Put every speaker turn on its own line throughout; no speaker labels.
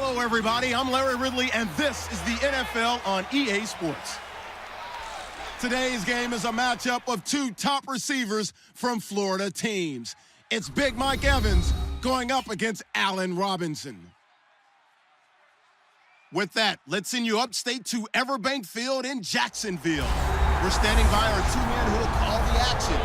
Hello, everybody. I'm Larry Ridley, and this is the NFL on EA Sports. Today's game is a matchup of two top receivers from Florida teams. It's Big Mike Evans going up against Allen Robinson. With that, let's send you upstate to Everbank Field in Jacksonville. We're standing by our two men who will call the action.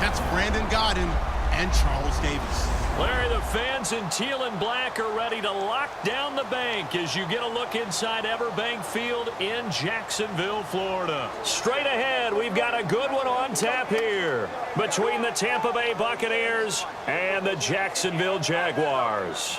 That's Brandon Godden and Charles Davis.
Larry, the fans in teal and black are ready to lock down the bank as you get a look inside Everbank Field in Jacksonville, Florida. Straight ahead, we've got a good one on tap here between the Tampa Bay Buccaneers and the Jacksonville Jaguars.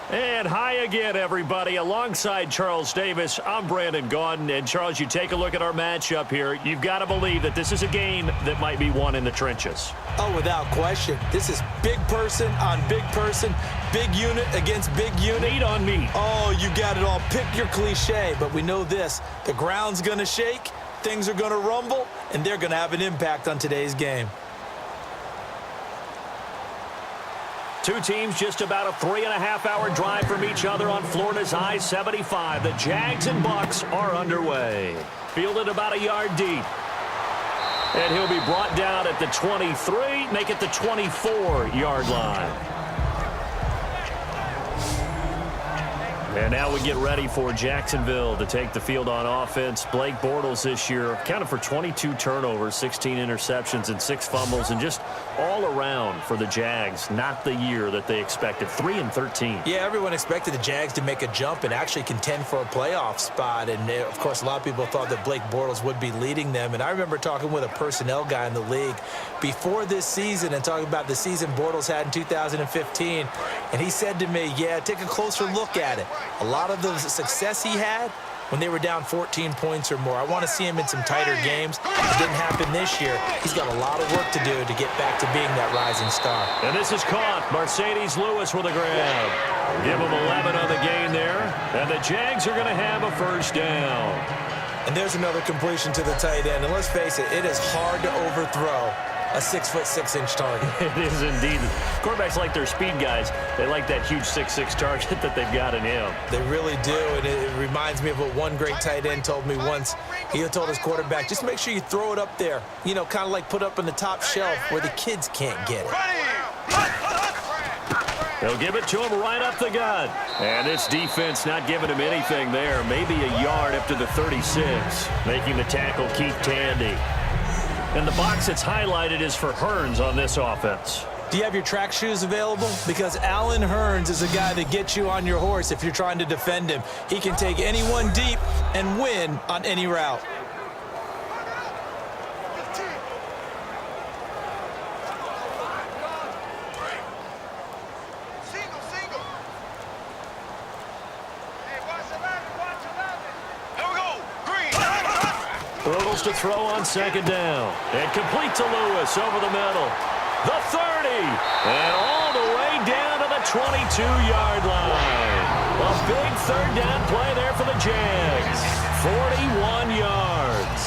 And hi again, everybody. Alongside Charles Davis, I'm Brandon Gaudin. And, Charles, you take a look at our matchup here. You've got to believe that this is a game that might be won in the trenches.
Oh, without question. This is big person on big person, big unit against big unit.
Meat on meat.
Oh, you got it all. Pick your cliche, but we know this. The ground's going to shake, things are going to rumble, and they're going to have an impact on today's game.
Two teams just about a 3.5-hour drive from each other on Florida's I-75. The Jags and Bucks are underway. Fielded about a yard deep. And he'll be brought down at the 23, make it the 24-yard line. And now we get ready for Jacksonville to take the field on offense. Blake Bortles this year accounted for 22 turnovers, 16 interceptions, and 6 fumbles, and just all around for the Jags, not the year that they expected, 3-13.
Yeah, everyone expected the Jags to make a jump and actually contend for a playoff spot. And, of course, a lot of people thought that Blake Bortles would be leading them. And I remember talking with a personnel guy in the league before this season and talking about the season Bortles had in 2015. And he said to me, yeah, take a closer look at it. A lot of the success he had when they were down 14 points or more. I want to see him in some tighter games. It didn't happen this year. He's got a lot of work to do to get back to being that rising star.
And this is caught. Mercedes Lewis with a grab. Give him 11 on the gain there. And the Jags are going to have a first down.
And there's another completion to the tight end. And let's face it, it is hard to overthrow a 6'6" target.
It is indeed. Quarterbacks like their speed guys. They like that huge 6'6" target that they've got in him.
They really do, and it reminds me of what one great tight end told me once. He told his quarterback, just make sure you throw it up there, you know, kind of like put up on the top shelf where the kids can't get it.
They'll give it to him right up the gut. And this defense not giving him anything there. Maybe a yard up to the 36, making the tackle Keith Tandy. And the box that's highlighted is for Hearns on this offense.
Do you have your track shoes available? Because Allen Hearns is a guy that gets you on your horse if you're trying to defend him. He can take anyone deep and win on any route.
Bortles to throw on second down. And complete to Lewis over the middle. The 30. And all the way down to the 22-yard line. A big third down play there for the Jags. 41 yards.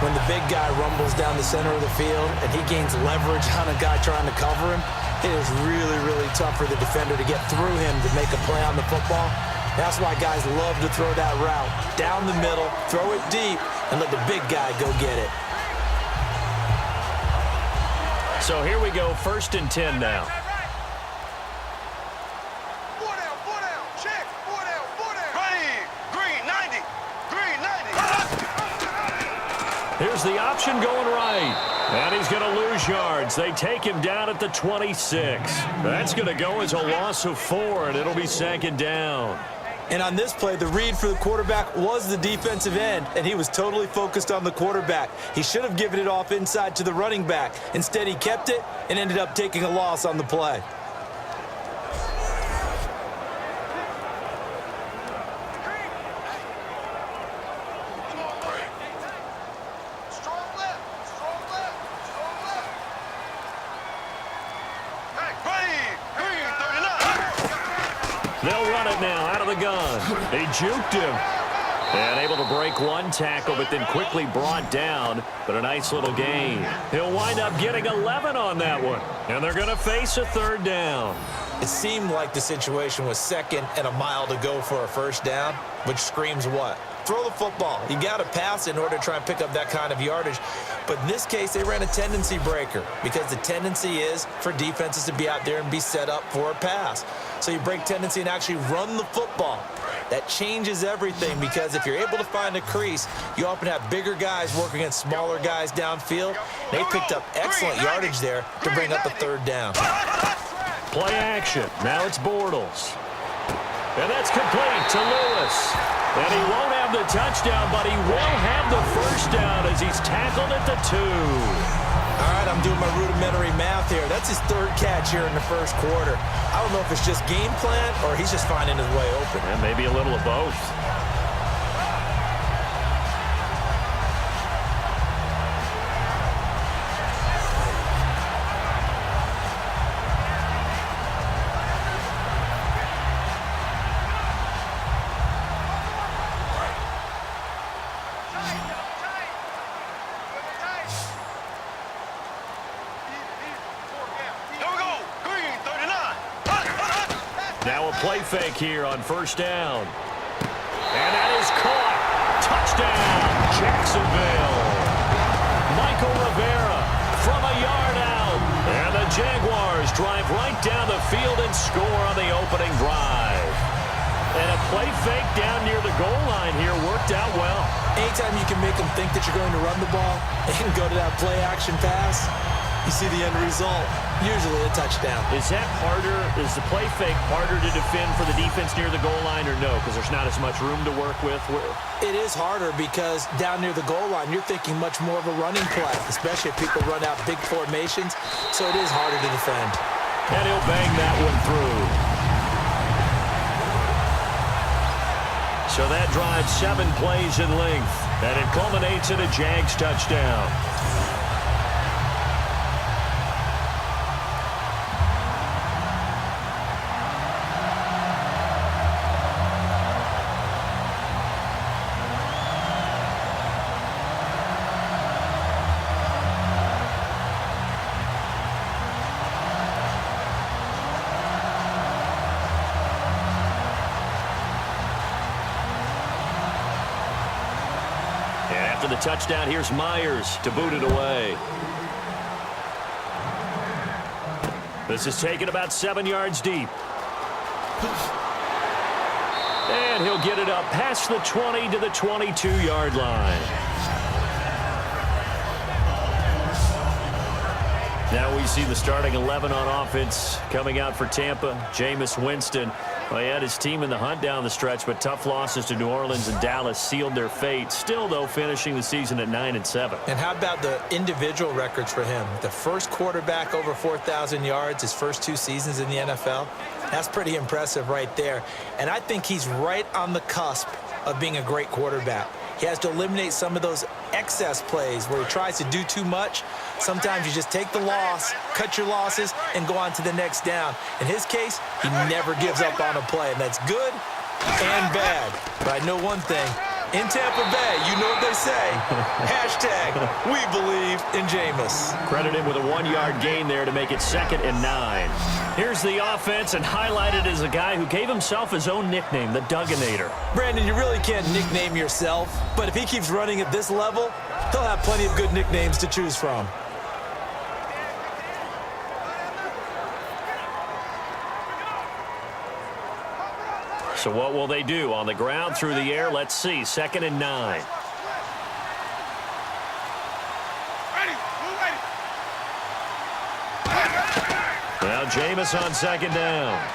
When the big guy rumbles down the center of the field and he gains leverage on a guy trying to cover him, it is really, really tough for the defender to get through him to make a play on the football. That's why guys love to throw that route. Down the middle, throw it deep, and let the big guy go get it.
So here we go, 1st and 10 now.
Check. 4 down. Right. Green, 90. Green, 90.
Here's the option going right. And he's going to lose yards. They take him down at the 26. That's going to go as a loss of 4, and it'll be 2nd down.
And on this play, the read for the quarterback was the defensive end, and he was totally focused on the quarterback. He should have given it off inside to the running back. Instead, he kept it and ended up taking a loss on the play.
They'll run it now out of the gun. They juked him. And able to break one tackle, but then quickly brought down. But a nice little gain. He'll wind up getting 11 on that one. And they're going to face a 3rd down.
It seemed like the situation was 2nd and a mile to go for a first down, which screams what? Throw the football. You got to pass in order to try and pick up that kind of yardage. But in this case, they ran a tendency breaker because the tendency is for defenses to be out there and be set up for a pass. So you break tendency and actually run the football. That changes everything because if you're able to find a crease, you often have bigger guys working against smaller guys downfield. They picked up excellent yardage there to bring up a 3rd down.
Play action. Now it's Bortles. And that's complete to Lewis. And he won't have the touchdown, but he will have the first down as he's tackled at the 2.
All right, I'm doing my rudimentary math here. That's his 3rd catch here in the first quarter. I don't know if it's just game plan or he's just finding his way open.
And maybe a little of both. Now a play fake here on first down. And that is caught. Touchdown, Jacksonville. Michael Rivera from a yard out. And the Jaguars drive right down the field and score on the opening drive. And a play fake down near the goal line here worked out well.
Anytime you can make them think that you're going to run the ball and go to that play action pass, you see the end result, usually a touchdown.
Is that harder? Is the play fake harder to defend for the defense near the goal line or no? Because there's not as much room to work with?
It is harder because down near the goal line, you're thinking much more of a running play, especially if people run out big formations. So it is harder to defend.
And he'll bang that one through. So that drives 7 plays in length. And it culminates in a Jags touchdown. After the touchdown, here's Myers to boot it away. This is taken about 7 yards deep. And he'll get it up past the 20 to the 22-yard line. Now we see the starting 11 on offense coming out for Tampa. Jameis Winston. Well, he had his team in the hunt down the stretch, but tough losses to New Orleans and Dallas sealed their fate. Still, though, finishing the season at 9-7.
And how about the individual records for him? The first quarterback over 4,000 yards his first 2 seasons in the NFL. That's pretty impressive right there. And I think he's right on the cusp of being a great quarterback. He has to eliminate some of those excess plays where he tries to do too much. Sometimes you just take the loss, cut your losses, and go on to the next down. In his case, he never gives up on a play, and that's good and bad. But I know one thing. In Tampa Bay, you know what they say. Hashtag, we believe in Jameis.
Credit him with a 1-yard gain there to make it 2nd and 9. Here's the offense, and highlighted as a guy who gave himself his own nickname, the Dugginator.
Brandon, you really can't nickname yourself, but if he keeps running at this level, he'll have plenty of good nicknames to choose from.
So what will they do? On the ground, through the air, let's see. 2nd and 9. Now Jameis on 2nd down.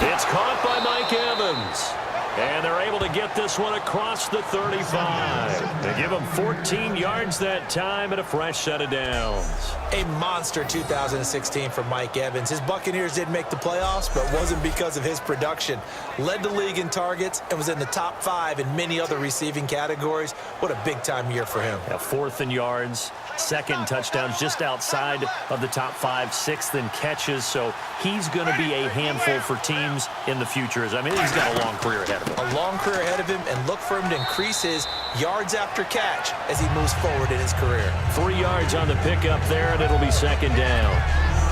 It's caught by Mike Evans. And they're able to get this one across the 35. They give him 14 yards that time and a fresh set of downs.
A monster 2016 for Mike Evans. His Buccaneers didn't make the playoffs, but wasn't because of his production. Led the league in targets and was in the top 5 in many other receiving categories. What a big-time year for him.
4th in yards, 2nd in touchdowns, just outside of the top 5, 6th in catches. So he's going to be a handful for teams in the future. I mean, he's got a long career ahead of him.
A long career ahead of him, and look for him to increase his yards after catch as he moves forward in his career.
3 yards on the pickup there, and it'll be 2nd down.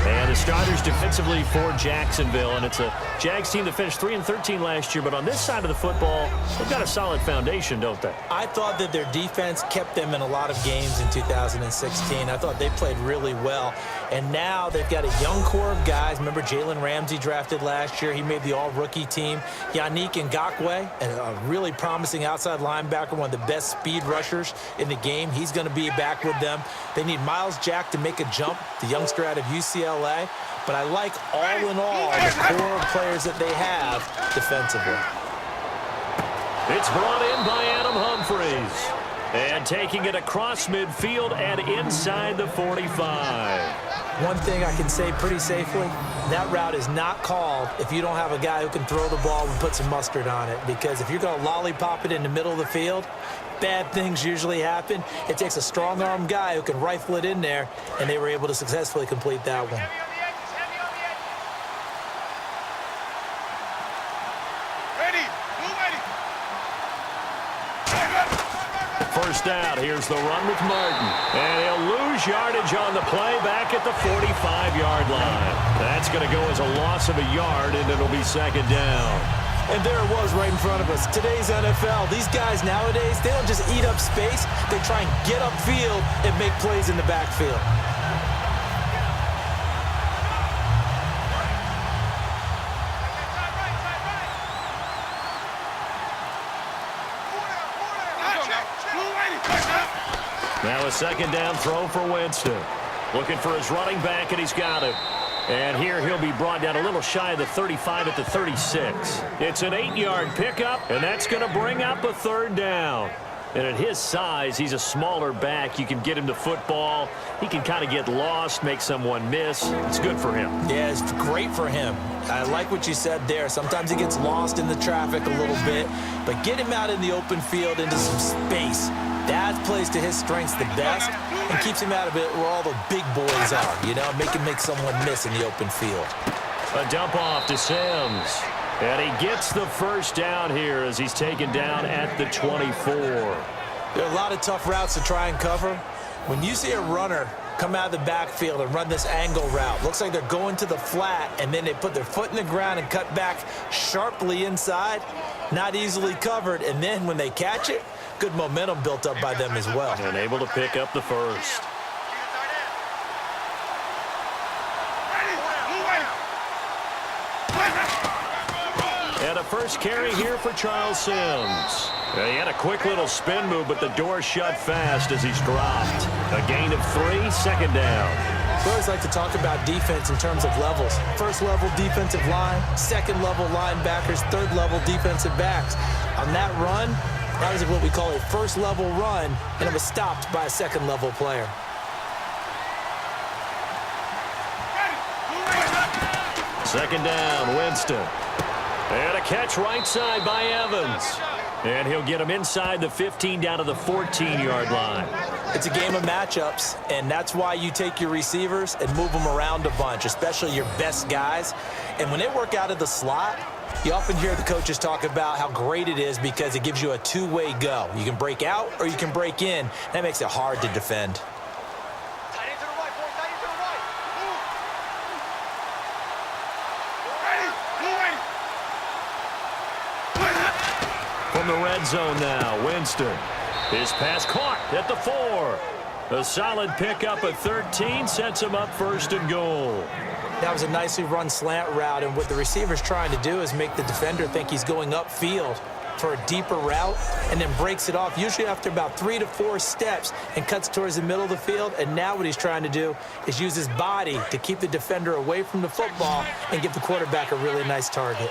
And the starters defensively for Jacksonville, and it's a Jags team that finished 3-13 last year, but on this side of the football, they've got a solid foundation, don't they?
I thought that their defense kept them in a lot of games in 2016. I thought they played really well, and now they've got a young core of guys. Remember Jalen Ramsey drafted last year. He made the all-rookie team. Yannick Ngakoue, a really promising outside linebacker, one of the best speed rushers in the game. He's going to be back with them. They need Miles Jack to make a jump, the youngster out of UCLA. But I like, all in all, the core of players that they have defensively.
It's brought in by Adam Humphries. And taking it across midfield and inside the 45.
One thing I can say pretty safely, that route is not called if you don't have a guy who can throw the ball and put some mustard on it. Because if you're going to lollipop it in the middle of the field, bad things usually happen. It takes a strong-arm guy who can rifle it in there, and they were able to successfully complete that one.
First out, here's the run with Martin. And he'll lose yardage on the play back at the 45-yard line. That's going to go as a loss of a yard, and it'll be second down.
And there it was right in front of us. Today's NFL, these guys nowadays, they don't just eat up space. They try and get upfield and make plays in the backfield.
Now a second down throw for Winston. Looking for his running back, and he's got it. And here he'll be brought down a little shy of the 35 at the 36. It's an 8-yard pickup, and that's going to bring up a third down. And at his size, he's a smaller back. You can get him to football. He can kind of get lost, make someone miss. It's good for him.
Yeah, it's great for him. I like what you said there. Sometimes he gets lost in the traffic a little bit, but get him out in the open field into some space. That plays to his strengths the best and keeps him out of it where all the big boys are, you know, make someone miss in the open field.
A dump off to Sims. And he gets the first down here as he's taken down at the 24.
There are a lot of tough routes to try and cover. When you see a runner come out of the backfield and run this angle route, looks like they're going to the flat, and then they put their foot in the ground and cut back sharply inside, not easily covered, and then when they catch it, good momentum built up by them as well.
And able to pick up the first. And a first carry here for Charles Sims. He had a quick little spin move, but the door shut fast as he's dropped. A gain of 3, second down.
We always like to talk about defense in terms of levels. First level defensive line, second level linebackers, third level defensive backs. On that run, that was what we call a first level run, and it was stopped by a second level player.
Second down, Winston. And a catch right side by Evans. And he'll get him inside the 15 down to the 14-yard line.
It's a game of matchups, and that's why you take your receivers and move them around a bunch, especially your best guys. And when they work out of the slot, you often hear the coaches talk about how great it is because it gives you a two-way go. You can break out or you can break in. That makes it hard to defend.
From the red zone now, Winston. His pass caught at the 4. A solid pickup at 13 sets him up first and goal.
That was a nicely run slant route, and what the receiver's trying to do is make the defender think he's going upfield for a deeper route and then breaks it off, usually after about 3 to 4 steps, and cuts towards the middle of the field. And now what he's trying to do is use his body to keep the defender away from the football and give the quarterback a really nice target.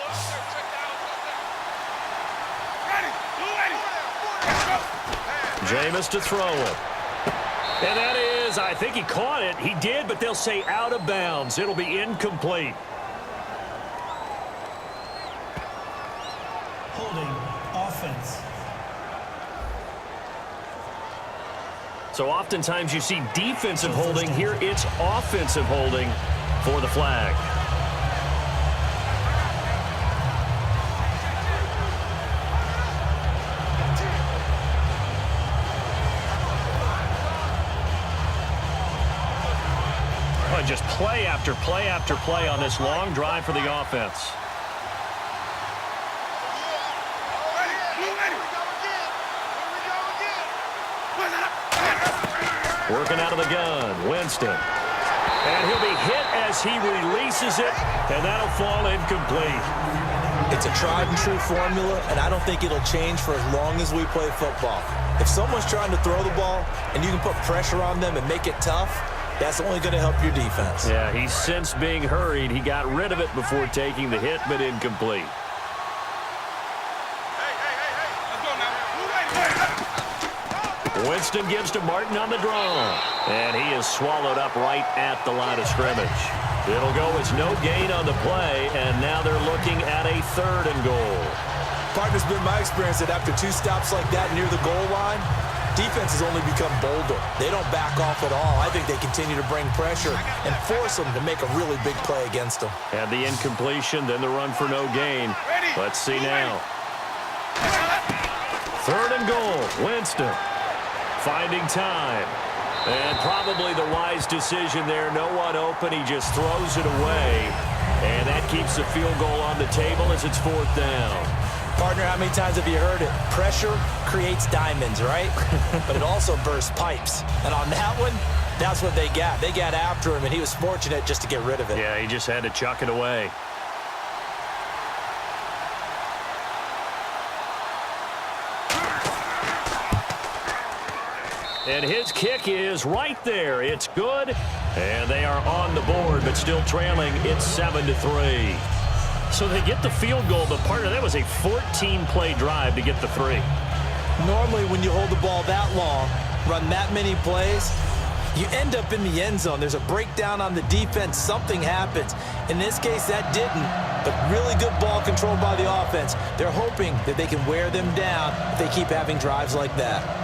Jameis to throw it. And that is, I think he caught it. He did, but they'll say out of bounds. It'll be incomplete.
Holding offense.
So oftentimes you see defensive holding. Here it's offensive holding for the flag. Just play after after play on this long drive for the offense. Working out of the gun, Winston. And he'll be hit as he releases it, and that'll fall incomplete.
It's a tried and true formula, and I don't think it'll change for as long as we play football. If someone's trying to throw the ball and you can put pressure on them and make it tough, that's only going to help your defense.
Yeah, he's since being hurried. He got rid of it before taking the hit, but incomplete. Winston gives to Martin on the draw. And he is swallowed up right at the line of scrimmage. It'll go as no gain on the play, and now they're looking at a 3rd and goal.
Partner, it's been my experience that after 2 stops like that near the goal line, defenses only become bolder. They don't back off at all. I think they continue to bring pressure and force them to make a really big play against them.
And the incompletion, then the run for no gain. Let's see now. 3rd and goal, Winston. Finding time. And probably the wise decision there. No one open. He just throws it away. And that keeps the field goal on the table as it's 4th down.
Partner, how many times have you heard it? Pressure creates diamonds, right? But it also bursts pipes. And on that one, that's what they got. They got after him, and he was fortunate just to get rid of it.
Yeah, he just had to chuck it away. And his kick is right there. It's good. And they are on the board, but still trailing. It's 7-3. So they get the field goal, but partner, that was a 14-play drive to get the 3.
Normally, when you hold the ball that long, run that many plays, you end up in the end zone. There's a breakdown on the defense. Something happens. In this case, that didn't. But really good ball control by the offense. They're hoping that they can wear them down if they keep having drives like that.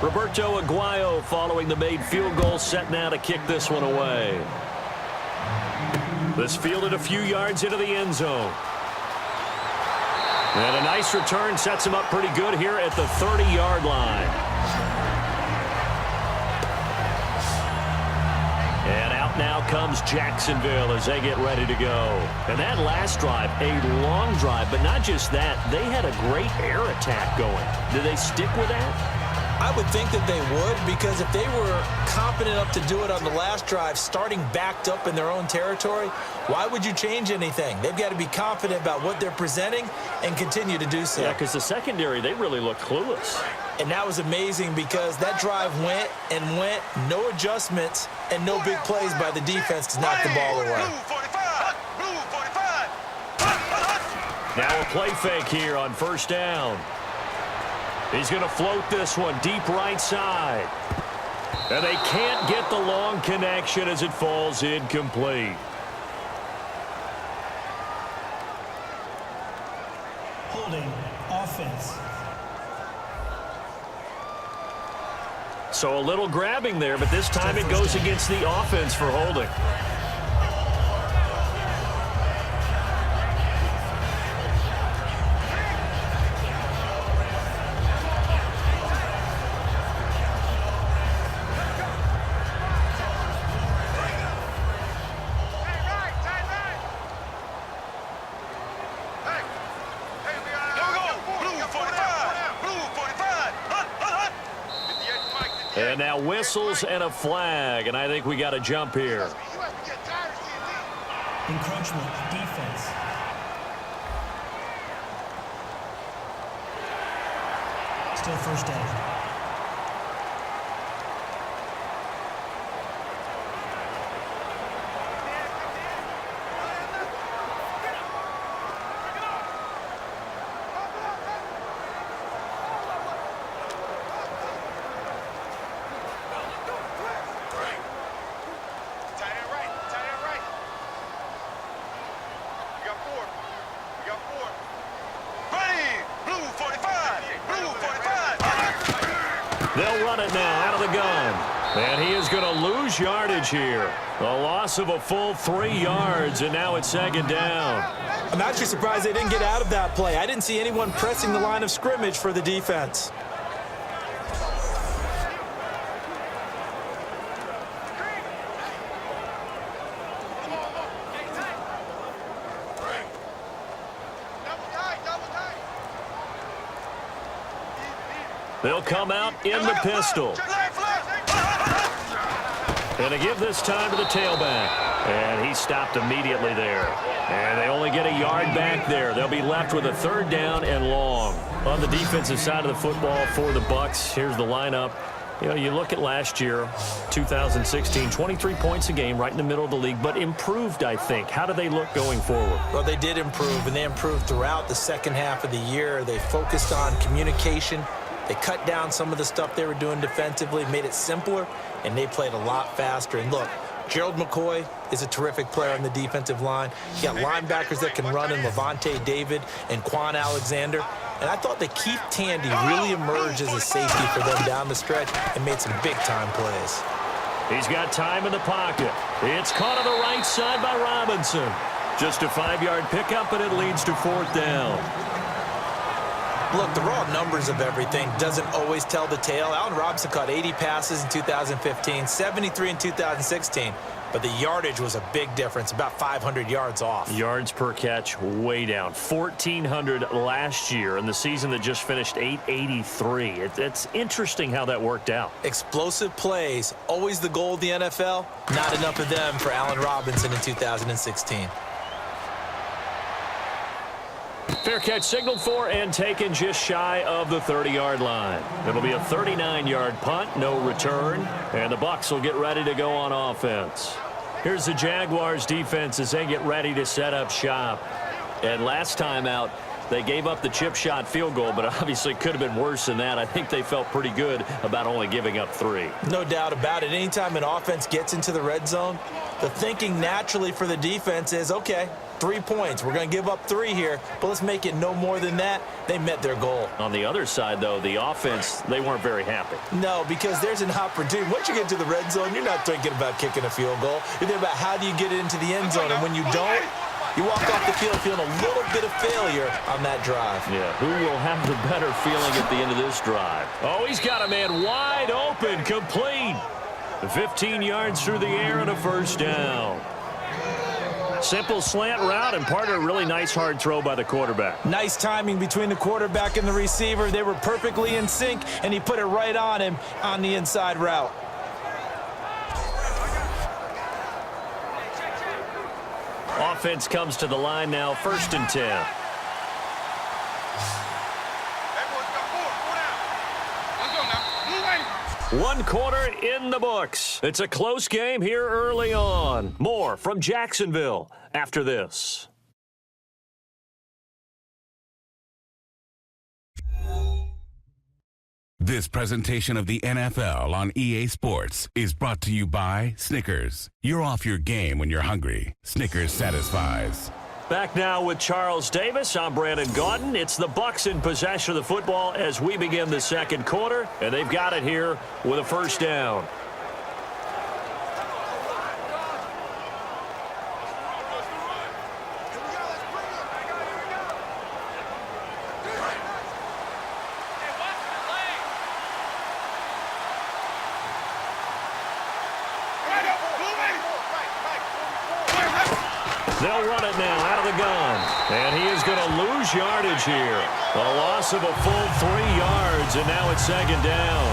Roberto Aguayo following the made field goal, set now to kick this one away. This fielded a few yards into the end zone. And a nice return sets him up pretty good here at the 30-yard line. And out now comes Jacksonville as they get ready to go. And that last drive, a long drive, but not just that, they had a great air attack going. Did they stick with that?
I would think that they would, because if they were confident enough to do it on the last drive, starting backed up in their own territory, why would you change anything? They've got to be confident about what they're presenting and continue to do so.
Yeah, because the secondary, they really looked clueless.
And that was amazing because that drive went and went, no adjustments, and no big plays by the defense to knock the ball away.
Now a play fake here on 1st down. He's going to float this one deep right side. And they can't get the long connection as it falls incomplete.
Holding offense.
So a little grabbing there, but this time it goes against the offense for holding. And now whistles and a flag, and I think we got a jump here.
Encroachment defense. Still 1st down.
They'll run it now out of the gun. And he is going to lose yardage here. A loss of a full 3 yards, and now it's second down.
I'm actually surprised they didn't get out of that play. I didn't see anyone pressing the line of scrimmage for the defense.
They'll come out in the pistol. And to give this time to the tailback. And he stopped immediately there. And they only get a yard back there. They'll be left with a 3rd down and long. On the defensive side of the football for the Bucs, here's the lineup. You know, you look at last year, 2016, 23 points a game, right in the middle of the league, but improved, I think. How do they look going forward?
Well, they did improve, and they improved throughout the second half of the year. They focused on communication. They cut down some of the stuff they were doing defensively, made it simpler, and they played a lot faster. And look, Gerald McCoy is a terrific player on the defensive line. You got linebackers that can run in Levante David and Quan Alexander. And I thought that Keith Tandy really emerged as a safety for them down the stretch and made some big-time plays.
He's got time in the pocket. It's caught on the right side by Robinson. Just a 5-yard pickup, and it leads to 4th down.
Look, the raw numbers of everything doesn't always tell the tale. Allen Robinson caught 80 passes in 2015, 73 in 2016. But the yardage was a big difference, about 500 yards off.
Yards per catch way down. 1,400 last year, and the season that just finished 883. It's interesting how that worked out.
Explosive plays, always the goal of the NFL. Not enough of them for Allen Robinson in 2016.
Fair catch signaled for and taken just shy of the 30-yard line. It'll be a 39-yard punt, no return, and the Bucs will get ready to go on offense. Here's the Jaguars defense as they get ready to set up shop. And last time out, they gave up the chip shot field goal, but obviously could have been worse than that. I think they felt pretty good about only giving up 3.
No doubt about it. Anytime an offense gets into the red zone, the thinking naturally for the defense is, okay, 3 points. We're going to give up 3 here, but let's make it no more than that. They met their goal.
On the other side, though, the offense, they weren't very happy.
No, because there's an opportunity. Once you get to the red zone, you're not thinking about kicking a field goal. You're thinking about how do you get it into the end zone, and when you don't, you walk off the field feeling a little bit of failure on that drive.
Yeah, who will have the better feeling at the end of this drive? Oh, he's got a man wide open, complete. 15 yards through the air and a 1st down. Simple slant route and part of a really nice hard throw by the quarterback.
Nice timing between the quarterback and the receiver. They were perfectly in sync, and he put it right on him on the inside route.
Offense comes to the line now, 1st and 10. One quarter in the books. It's a close game here early on. More from Jacksonville after this.
This presentation of the NFL on EA Sports is brought to you by Snickers. You're off your game when you're hungry. Snickers satisfies.
Back now with Charles Davis. I'm Brandon Gaudin. It's the Bucs in possession of the football as we begin the second quarter, and they've got it here with a 1st down. They'll run it now out of the gun. And he is going to lose yardage here. A loss of a full 3 yards, and now it's 2nd down.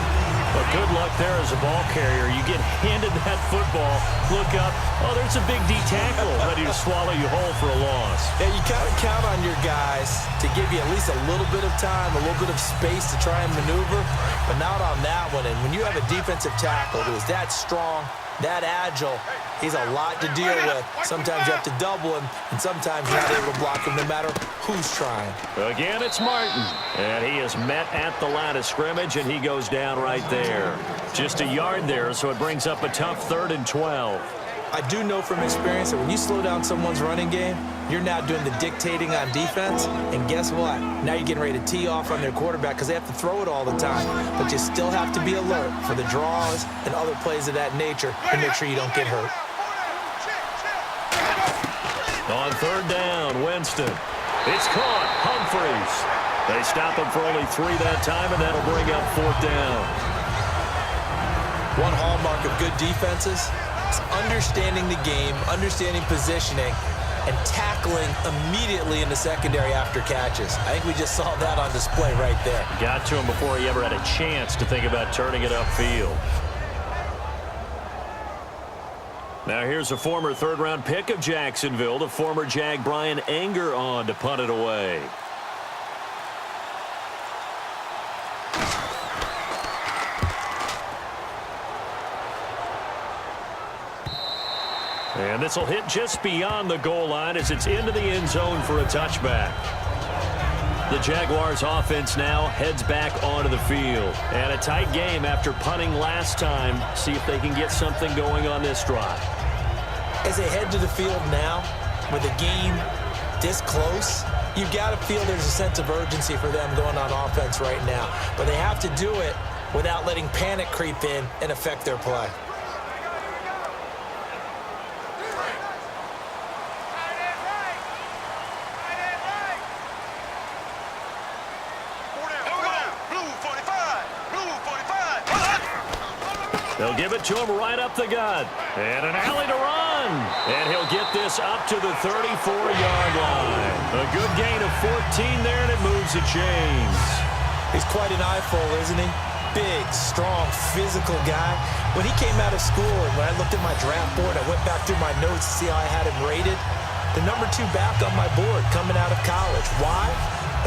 But good luck there as a ball carrier. You get handed that football, look up, oh, there's a big D tackle ready to swallow you whole for a loss.
Yeah, you kind of count on your guys to give you at least a little bit of time, a little bit of space to try and maneuver, but not on that one. And when you have a defensive tackle who is that strong, that agile, he's a lot to deal with. Sometimes you have to double him, and sometimes you're not able to block him no matter who's trying.
Again, it's Martin. And he is met at the line of scrimmage, and he goes down right there. Just a yard there, so it brings up a tough 3rd and 12.
I do know from experience that when you slow down someone's running game, You're now doing the dictating on defense, and guess what? Now you're getting ready to tee off on their quarterback because they have to throw it all the time. But you still have to be alert for the draws and other plays of that nature to make sure you don't get hurt.
On third down, Winston. It's caught. Humphreys. They stop him for only 3 that time, and that'll bring up fourth down.
One hallmark of good defenses is understanding the game, understanding positioning, and tackling immediately in the secondary after catches. I think we just saw that on display right there.
Got to him before he ever had a chance to think about turning it upfield. Now here's a former third-round pick of Jacksonville, the former Jag Brian Anger on to punt it away. And this will hit just beyond the goal line as it's into the end zone for a touchback. The Jaguars offense now heads back onto the field. And a tight game after punting last time. See if they can get something going on this drive.
As they head to the field now, with a game this close, you've got to feel there's a sense of urgency for them going on offense right now. But they have to do it without letting panic creep in and affect their play.
They'll give it to him right up the gut. And an alley to run. And he'll get this up to the 34-yard line. A good gain of 14 there, and it moves the chains.
He's quite an eyeful, isn't he? Big, strong, physical guy. When he came out of school, and when I looked at my draft board, I went back through my notes to see how I had him rated. The number 2 back on my board coming out of college. Why?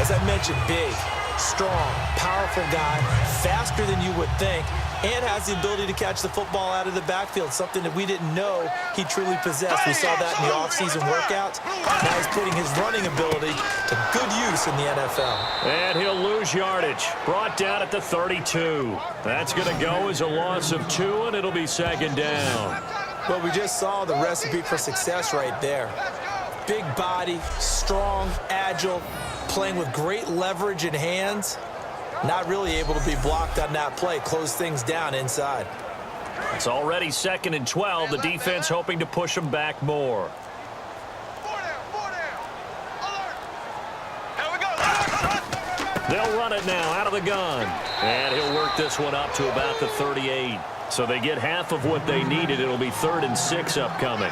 As I mentioned, big, strong, powerful guy, faster than you would think, and has the ability to catch the football out of the backfield, something that we didn't know he truly possessed. We saw that in the offseason workouts. Now he's putting his running ability to good use in the NFL.
And he'll lose yardage. Brought down at the 32. That's going to go as a loss of 2, and it'll be second down.
Well, we just saw the recipe for success right there. Big body, strong, agile, playing with great leverage in hands. Not really able to be blocked on that play. Close things down inside.
It's already 2nd and 12. The defense hoping to push them back more. They'll run it now out of the gun. And he'll work this one up to about the 38. So they get half of what they needed. It'll be 3rd and 6 upcoming.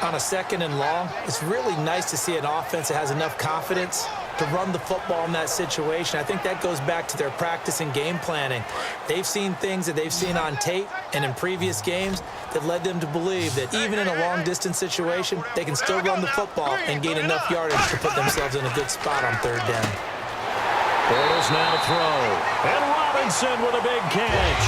On a 2nd and long, it's really nice to see an offense that has enough confidence to run the football in that situation. I think that goes back to their practice and game planning. They've seen things that they've seen on tape and in previous games that led them to believe that even in a long-distance situation, they can still run the football and gain enough yardage to put themselves in a good spot on 3rd down.
Bortles now to throw. And Robinson with a big catch.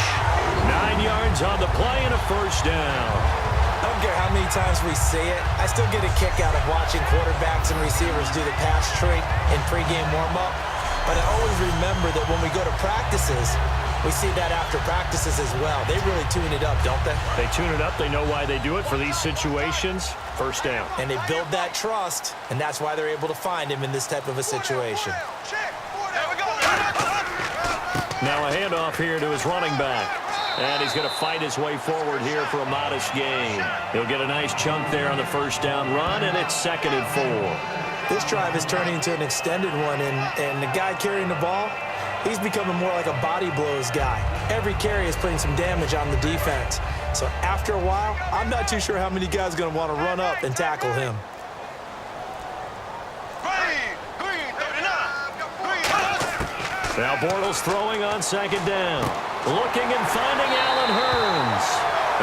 9 yards on the play and a first down.
I don't care how many times we see it. I still get a kick out of watching quarterbacks and receivers do the pass trick in pregame warm-up. But I always remember that when we go to practices, we see that after practices as well. They really tune it up, don't they?
They tune it up. They know why they do it for these situations. First down.
And they build that trust, and that's why they're able to find him in this type of a situation.
Now a handoff here to his running back. And he's going to fight his way forward here for a modest gain. He'll get a nice chunk there on the first down run, and it's 2nd and 4.
This drive is turning into an extended one, and the guy carrying the ball, he's becoming more like a body blows guy. Every carry is putting some damage on the defense. So after a while, I'm not too sure how many guys are going to want to run up and tackle him.
Now Bortles throwing on 2nd down. Looking and finding Allen Hurns.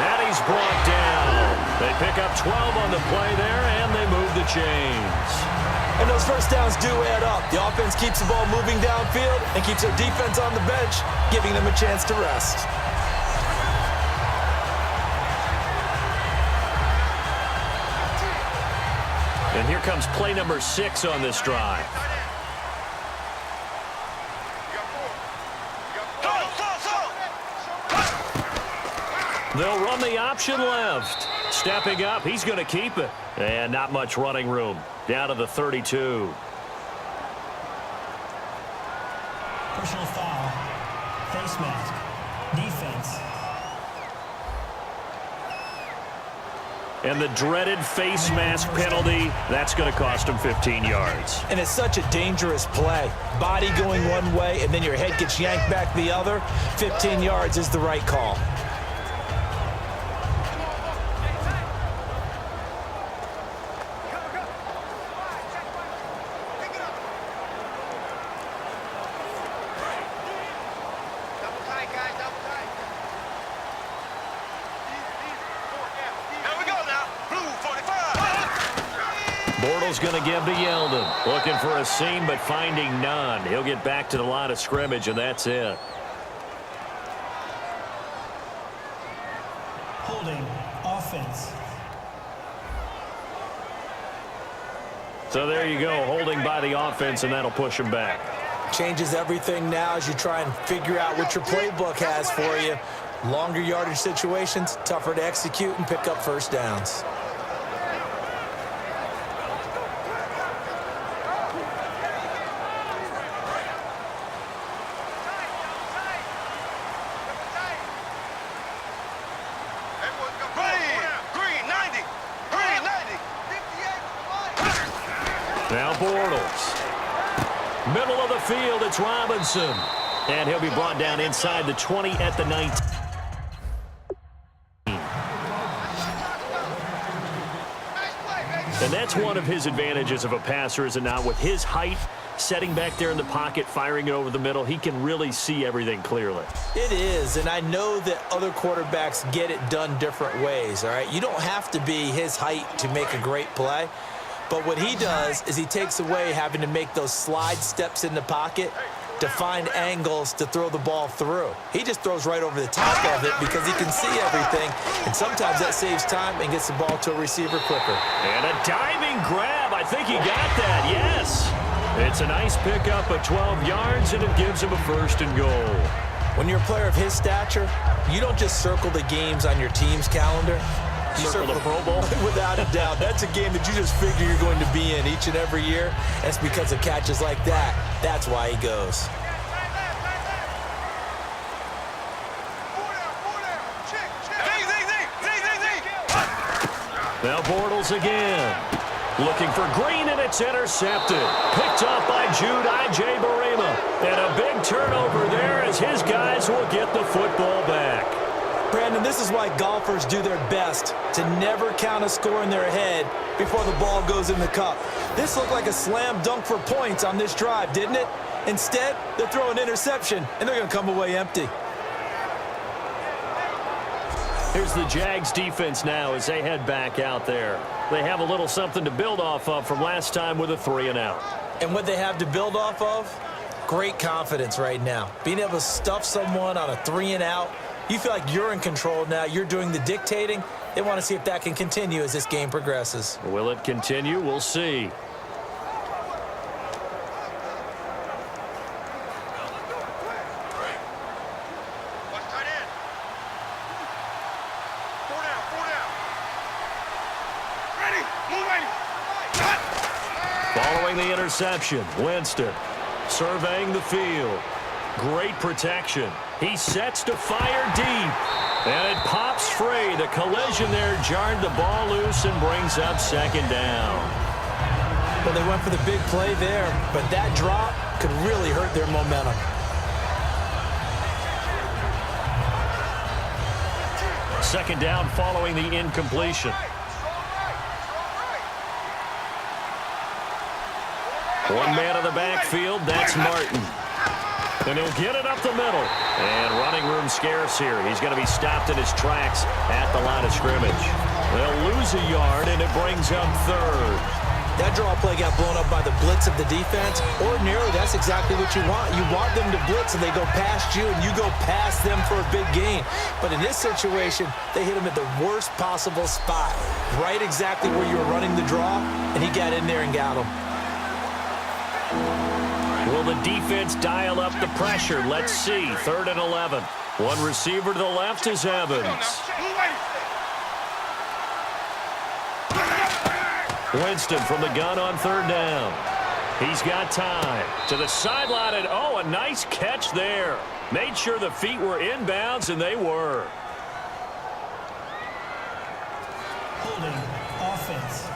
And he's brought down. They pick up 12 on the play there, and they move the chains.
And those first downs do add up. The offense keeps the ball moving downfield and keeps their defense on the bench, giving them a chance to rest.
And here comes play number 6 on this drive. They'll run the option left. Stepping up, he's going to keep it. And not much running room. Down to the 32.
Personal foul. Face mask. Defense.
And the dreaded face mask penalty, that's going to cost him 15 yards.
And it's such a dangerous play. Body going one way, and then your head gets yanked back the other. 15 yards is the right call.
Bortles going to give to Yeldon. Looking for a seam, but finding none. He'll get back to the line of scrimmage, and that's it.
Holding. Offense.
So there you go, holding by the offense, and that'll push him back.
Changes everything now as you try and figure out what your playbook has for you. Longer yardage situations, tougher to execute and pick up first downs.
Now Bortles. Middle of the field, it's Robinson. And he'll be brought down inside the 20 at the 19. And that's one of his advantages of a passer, is it not? With his height, setting back there in the pocket, firing it over the middle, he can really see everything clearly.
It is, and I know that other quarterbacks get it done different ways, all right? You don't have to be his height to make a great play. But what he does is he takes away having to make those slide steps in the pocket to find angles to throw the ball through. He just throws right over the top of it because he can see everything, and sometimes that saves time and gets the ball to a receiver quicker.
And a diving grab. I think he got that, yes. It's a nice pickup of 12 yards, and it gives him a 1st and goal.
When you're a player of his stature, you don't just circle the games on your team's calendar. You
circle the Pro Bowl?
Without a doubt. That's a game that you just figure you're going to be in each and every year. That's because of catches like that. That's why he goes.
Now Bortles again. Looking for Green, and it's intercepted. Picked off by Jude Barema. And a big turnover there as his guys will get the football back.
Brandon, this is why golfers do their best to never count a score in their head before the ball goes in the cup. This looked like a slam dunk for points on this drive, didn't it? Instead, they're throwing interception, and they're going to come away empty.
Here's the Jags defense now as they head back out there. They have a little something to build off of from last time with a 3-and-out.
And what they have to build off of? Great confidence right now. Being able to stuff someone on a 3-and-out. You feel like you're in control now. You're doing the dictating. They want to see if that can continue as this game progresses.
Will it continue? We'll see. Following the interception, Winston surveying the field. Great protection. He sets to fire deep. And it pops free. The collision there jarred the ball loose and brings up 2nd down.
Well, they went for the big play there, but that drop could really hurt their momentum.
Second down following the incompletion. One man in the backfield, that's Martin. And he'll get it up the middle. And running room scarce here. He's going to be stopped in his tracks at the line of scrimmage. They'll lose a yard, and it brings up 3rd.
That draw play got blown up by the blitz of the defense. Ordinarily, that's exactly what you want. You want them to blitz, and they go past you, and you go past them for a big gain. But in this situation, they hit him at the worst possible spot. Right exactly where you were running the draw, and he got in there and got him.
Will the defense dial up the pressure? Let's see. 3rd and 11. One receiver to the left is Evans. Winston from the gun on third down. He's got time. To the sideline, and oh, a nice catch there. Made sure the feet were inbounds, and they were.
Holding offense.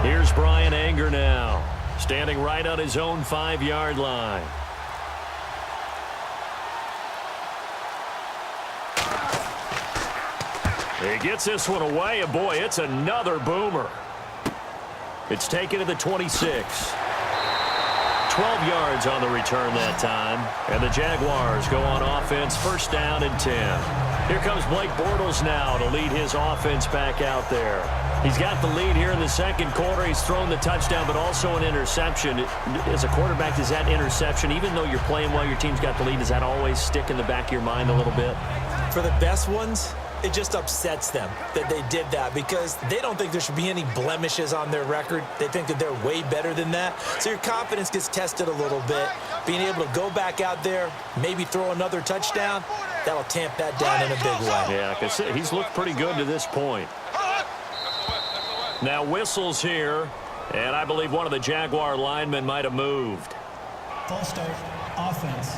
Here's Brian Anger now, standing right on his own 5-yard line. He gets this one away, and boy, it's another boomer. It's taken to the 26. 12 yards on the return that time, and the Jaguars go on offense, first down and 10. Here comes Blake Bortles now to lead his offense back out there. He's got the lead here in the second quarter. He's thrown the touchdown, but also an interception. As a quarterback, does that interception, even though you're playing well, your team's got the lead, does that always stick in the back of your mind a little bit?
For the best ones, it just upsets them that they did that because they don't think there should be any blemishes on their record. They think that they're way better than that. So your confidence gets tested a little bit. Being able to go back out there, maybe throw another touchdown, that'll tamp that down in a big way.
Yeah, because he's looked pretty good to this point. Now whistles here, and I believe one of the Jaguar linemen might have moved.
Full start offense.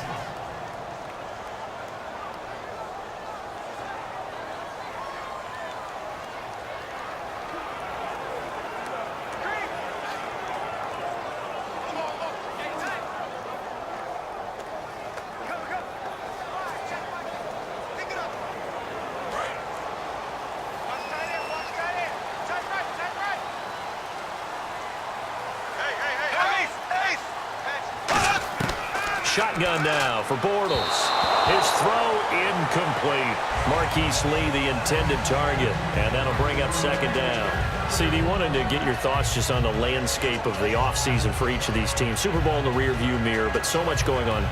Shotgun now for Bortles. His throw incomplete. Marquise Lee, the intended target, and that'll bring up second down. CD, wanted to get your thoughts just on the landscape of the offseason for each of these teams. Super Bowl in the rearview mirror, but so much going on.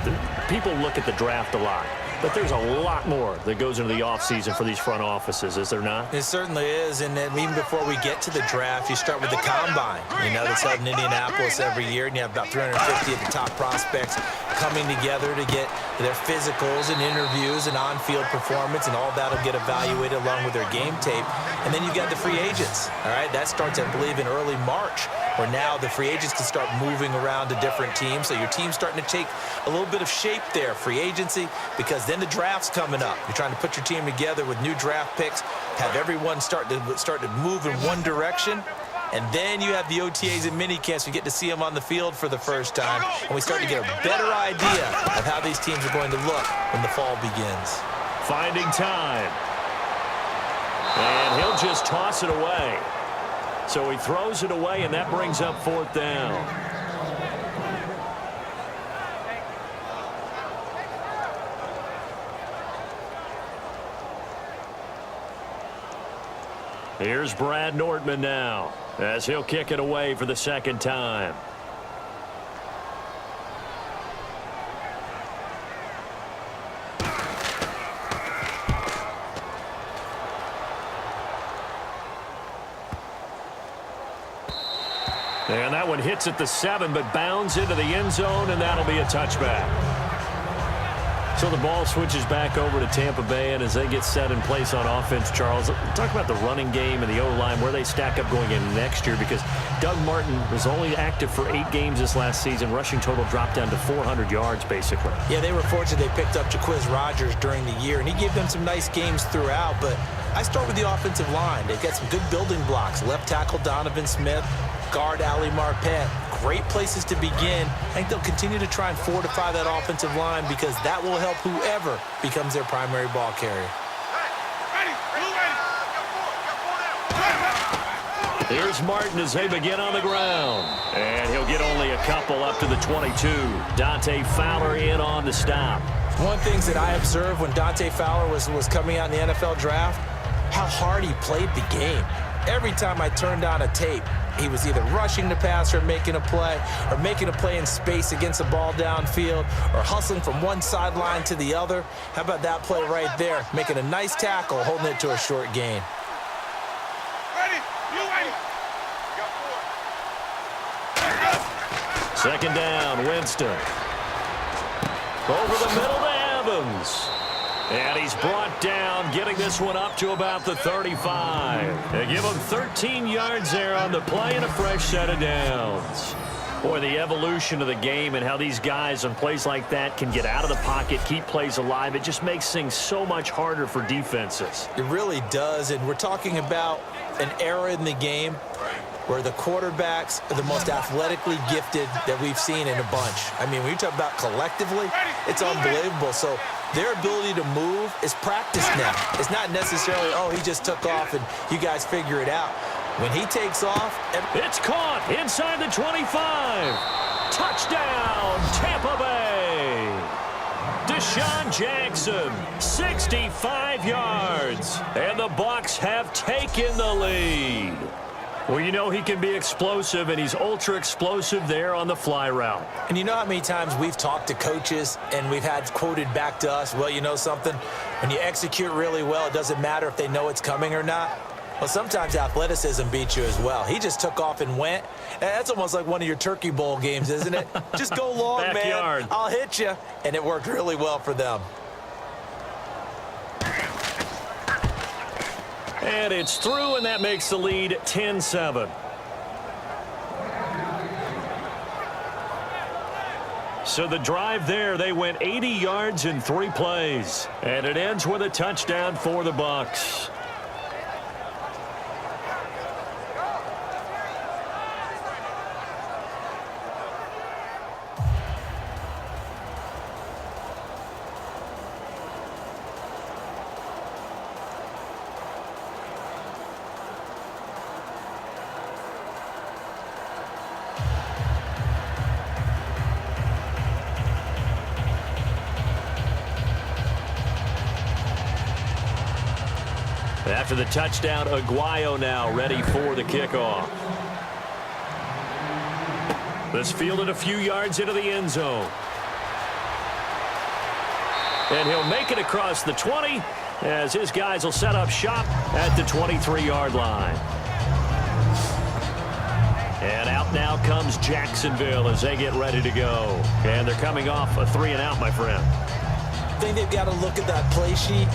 People look at the draft a lot, but there's a lot more that goes into the offseason for these front offices, is there not?
It certainly is, and then even before we get to the draft, you start with the combine. You know, that's held in Indianapolis every year, and you have about 350 of the top prospects coming together to get their physicals and interviews and on-field performance, and all that will get evaluated along with their game tape. And then you got the free agents, all right? That starts, I believe, in early March, where now the free agents can start moving around to different teams. So your team's starting to take a little bit of shape there, free agency, because then the draft's coming up. You're trying to put your team together with new draft picks, have everyone start to move in one direction. And then you have the OTAs and minicamps. We get to see them on the field for the first time. And we start to get a better idea of how these teams are going to look when the fall begins.
Finding time. And he'll just toss it away. So he throws it away, and that brings up fourth down. Here's Brad Nordman now, as he'll kick it away for the second time. And that one hits at the 7, but bounds into the end zone, and that'll be a touchback. So the ball switches back over to Tampa Bay, and as they get set in place on offense, Charles, talk about the running game and the O-line, where they stack up going in next year, because Doug Martin was only active for 8 games this last season. Rushing total dropped down to 400 yards, basically.
Yeah, they were fortunate they picked up Jaquiz Rogers during the year, and he gave them some nice games throughout, but I start with the offensive line. They've got some good building blocks. Left tackle Donovan Smith, guard Ali Marpet. Great places to begin. I think they'll continue to try and fortify that offensive line because that will help whoever becomes their primary ball carrier.
Here's Martin as they begin on the ground. And he'll get only a couple up to the 22. Dante Fowler in on the stop.
One of the things that I observed when Dante Fowler was coming out in the NFL draft, how hard he played the game. every time I turned on a tape, he was either rushing the passer, making a play, or making a play in space against the ball downfield, or hustling from one sideline to the other. How about that play right there? Making a nice tackle, holding it to a short gain.
Ready? You ready?
Second down, Winston. Over the middle to Evans. And he's brought down, getting this one up to about the 35. They give him 13 yards there on the play and a fresh set of downs. Boy, the evolution of the game and how these guys on plays like that can get out of the pocket, keep plays alive, it just makes things so much harder for defenses.
It really does, and we're talking about an era in the game where the quarterbacks are the most athletically gifted that we've seen in a bunch. I mean, when you talk about collectively, it's unbelievable. So their ability to move is practiced now. It's not necessarily, oh, he just took off and you guys figure it out. When he takes off,
it's caught inside the 25. Touchdown, Tampa Bay. Deshaun Jackson, 65 yards. And the Bucs have taken the lead. Well, you know he can be explosive, and he's ultra-explosive there on the fly route.
And you know how many times we've talked to coaches and we've had quoted back to us, well, you know something? When you execute really well, it doesn't matter if they know it's coming or not. Well, sometimes athleticism beats you as well. He just took off and went. That's almost like one of your Turkey Bowl games, isn't it? Just go long,
Backyard.
man. I'll hit you. And it worked really well for them.
And it's through, and that makes the lead 10-7. So the drive there, they went 80 yards in 3 plays. And it ends with a touchdown for the Bucs. After the touchdown, Aguayo now ready for the kickoff. This fielded a few yards into the end zone. And he'll make it across the 20 as his guys will set up shop at the 23-yard line. And out now comes Jacksonville as they get ready to go. And they're coming off a 3-and-out, my friend.
I think they've got to look at that play sheet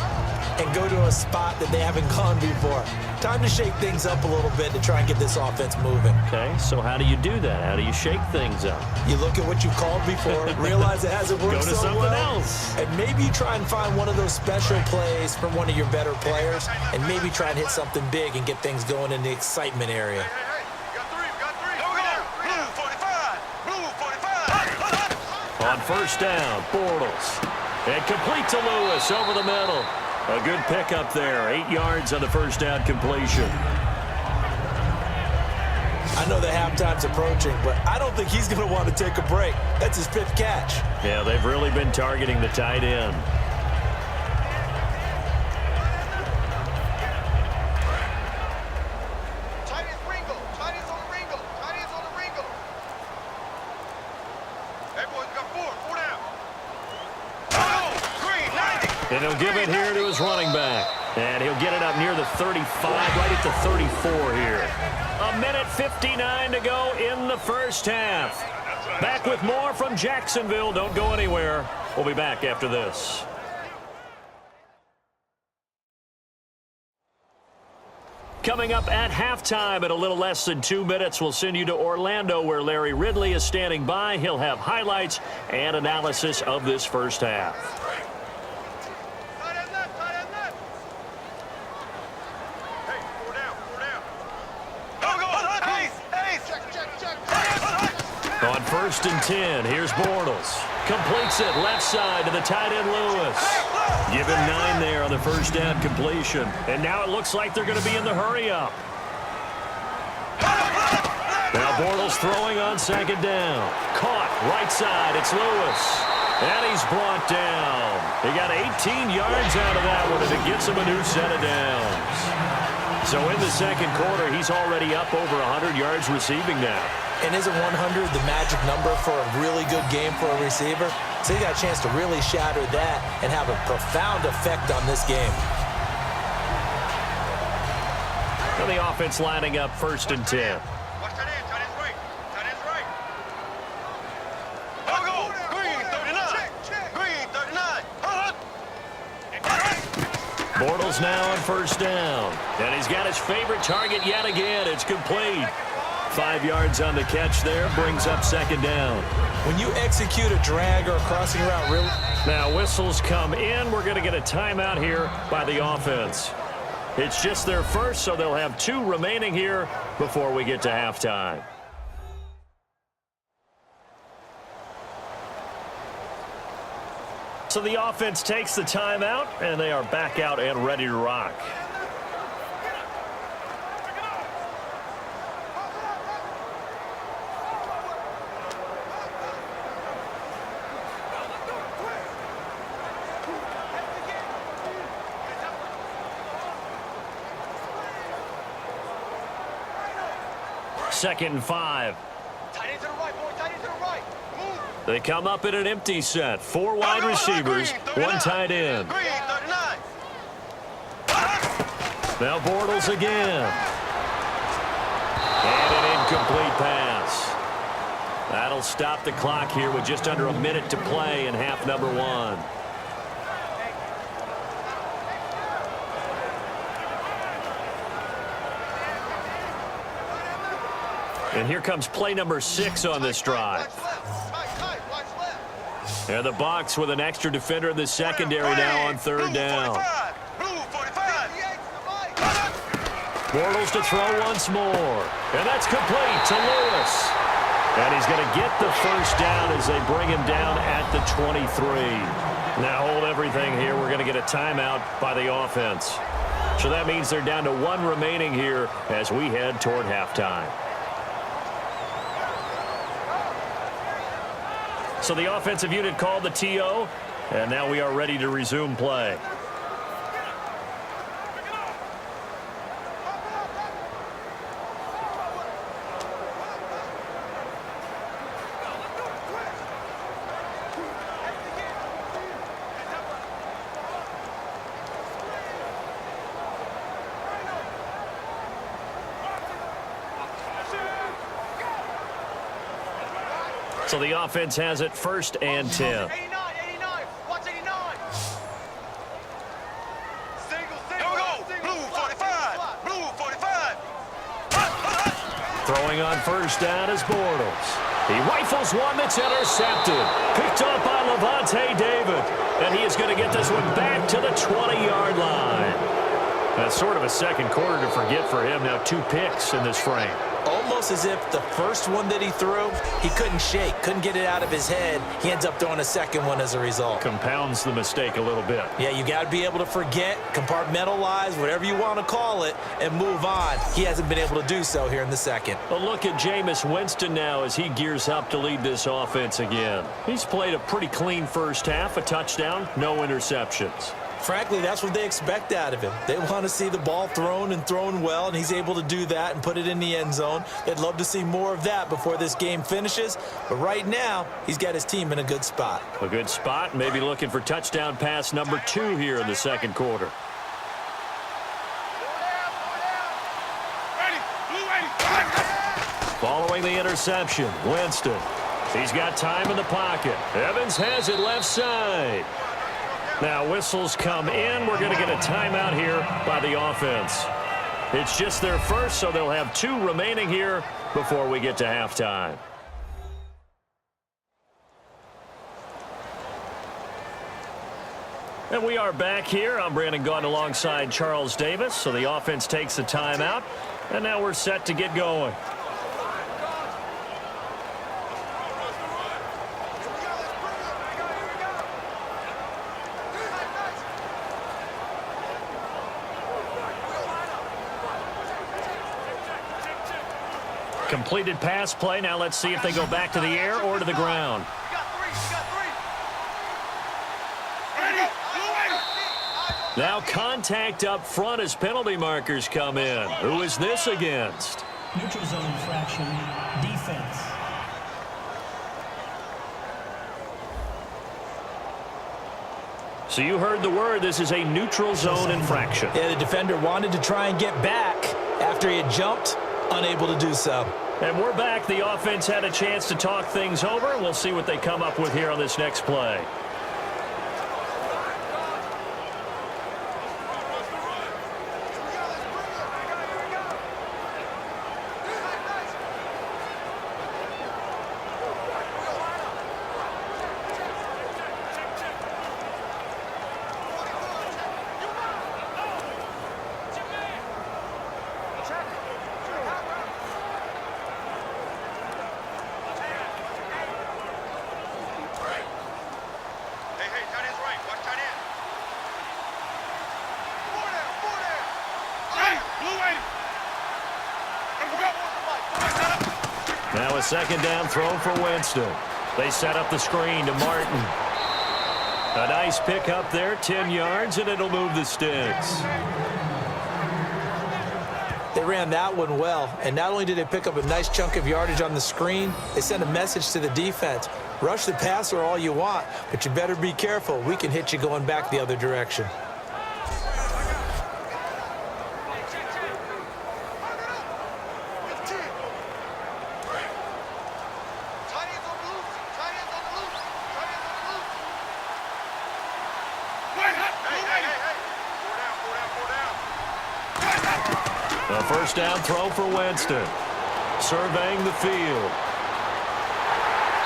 and go to a spot that they haven't gone before. Time to shake things up a little bit to try and get this offense moving.
Okay, so how do you do that? How do you shake things up?
You look at what you've called before, realize it hasn't worked
Go to
so
something
well,
else.
and maybe you try and find one of those special plays from one of your better players, and maybe try and hit something big and get things going in the excitement area.
Hey, got three. Here we go. Blue 45.
On first down, Bortles. And complete to Lewis over the middle. A good pickup there. 8 yards on the first down completion.
I know the halftime's approaching, but I don't think he's going to want to take a break. That's his 5th catch.
Yeah, they've really been targeting the tight end.
Tight ends Ringo. Tight ends on the Ringo. Tight ends on the Ringo. Hey, boys, we got 4 down. Oh, green, 90.
And he'll give it here to his running back. And he'll get it up near the 35, right at the 34 here. 1:59 to go in the first half. Back with more from Jacksonville. Don't go anywhere. We'll be back after this. Coming up at halftime in a little less than 2 minutes, we'll send you to Orlando where Larry Ridley is standing by. He'll have highlights and analysis of this first half.
Tight end left. Hey, 4 down. Go. Ace. Check.
On first and 10, here's Bortles. Completes it left side to the tight end Lewis. Give him 9 there on the first down completion. And now it looks like they're going to be in the hurry-up. Now Bortles throwing on second down. Caught right side. It's Lewis. And he's brought down. He got 18 yards out of that one, and it gets him a new set of downs. So in the second quarter, he's already up over 100 yards receiving now.
And isn't 100 the magic number for a really good game for a receiver? So he got a chance to really shatter that and have a profound effect on this game.
And the offense lining up 1st and 10.
Watch that end. Tight end's right. Tight end's right. Go. Green, 39. Green, 39.
Bortles now on 1st down. And he's got his favorite target yet again. It's complete. 5 yards on the catch there. Brings up 2nd down.
When you execute a drag or a crossing route, really.
Now whistles come in. We're going to get a timeout here by the offense. It's just their first, so they'll have 2 remaining here before we get to halftime. So the offense takes the timeout, and they are back out and ready to rock. Second and 5.
Tight end to the right, boy. Tight end to the right. Move.
They come up in an empty set. 4 wide receivers, 1 tight end.
Green, 39.
Now Bortles again. And an incomplete pass. That'll stop the clock here with just under a minute to play in half number 1. And here comes play number 6 on this drive. And the Bucs with an extra defender in the secondary now on 3rd down. Bortles to throw once more. And that's complete to Lewis. And he's going to get the 1st down as they bring him down at the 23. Now hold everything here. We're going to get a timeout by the offense. So that means they're down to 1 remaining here as we head toward halftime. So the offensive unit called the TO, and now we are ready to resume play. So the offense has it 1st and 10.
89. Watch 89. Single. Blue 45. Blue 45.
Throwing on 1st down is Bortles. He rifles one that's intercepted. Picked up by Levante David. And he is going to get this one back to the 20-yard line. That's sort of a second quarter to forget for him. Now 2 picks in this frame.
Almost as if the first one that he threw, he couldn't shake, couldn't get it out of his head. He ends up throwing a second one as a result.
Compounds the mistake a little bit.
Yeah, you got to be able to forget, compartmentalize, whatever you want to call it, and move on. He hasn't been able to do so here in the second.
A look at Jameis Winston now as he gears up to lead this offense again. He's played a pretty clean first half, a touchdown, no interceptions.
Frankly, that's what they expect out of him. They want to see the ball thrown and thrown well, and he's able to do that and put it in the end zone. They'd love to see more of that before this game finishes. But right now, he's got his team in a good spot.
A good spot, maybe looking for touchdown pass number 2 here in the second quarter. Following the interception, Winston. He's got time in the pocket. Evans has it left side. Now whistles come in. We're going to get a timeout here by the offense. It's just their first, so they'll have 2 remaining here before we get to halftime. And we are back here. I'm Brandon Gaudin alongside Charles Davis. So the offense takes the timeout, and now we're set to get going. Completed pass play. Now let's see if they go back to the air or to the ground. Now contact up front as penalty markers come in. Who is this against?
Neutral zone infraction. Defense.
So you heard the word. This is a neutral zone infraction.
Yeah, the defender wanted to try and get back after he had jumped, unable to do so.
And we're back. The offense had a chance to talk things over. We'll see what they come up with here on this next play. Now a second down throw for Winston. They set up the screen to Martin. A nice pick up there, 10 yards, and it'll move the sticks.
They ran that one well, and not only did they pick up a nice chunk of yardage on the screen, they sent a message to the defense. Rush the passer all you want, but you better be careful. We can hit you going back the other direction.
A first down throw for Winston. Surveying the field.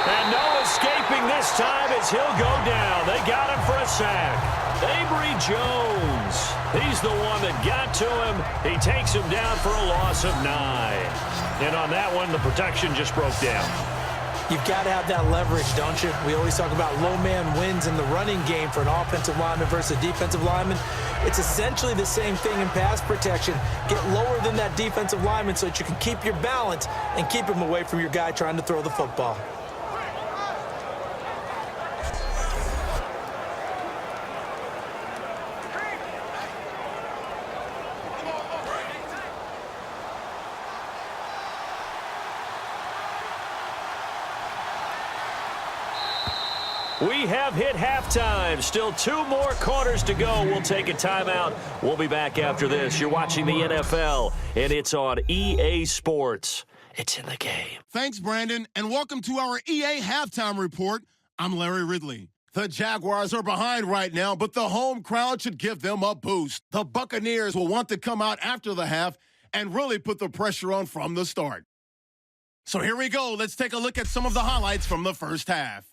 And no escaping this time as he'll go down. They got him for a sack. Avery Jones. He's the one that got to him. He takes him down for a loss of 9. And on that one, the protection just broke down.
You've got to have that leverage, don't you? We always talk about low man wins in the running game for an offensive lineman versus a defensive lineman. It's essentially the same thing in pass protection. Get lower than that defensive lineman so that you can keep your balance and keep him away from your guy trying to throw the football.
We have hit halftime. Still 2 more quarters to go. We'll take a timeout. We'll be back after this. You're watching the NFL, and it's on EA Sports. It's in the game.
Thanks, Brandon, and welcome to our EA Halftime Report. I'm Larry Ridley. The Jaguars are behind right now, but the home crowd should give them a boost. The Buccaneers will want to come out after the half and really put the pressure on from the start. So here we go. Let's take a look at some of the highlights from the first half.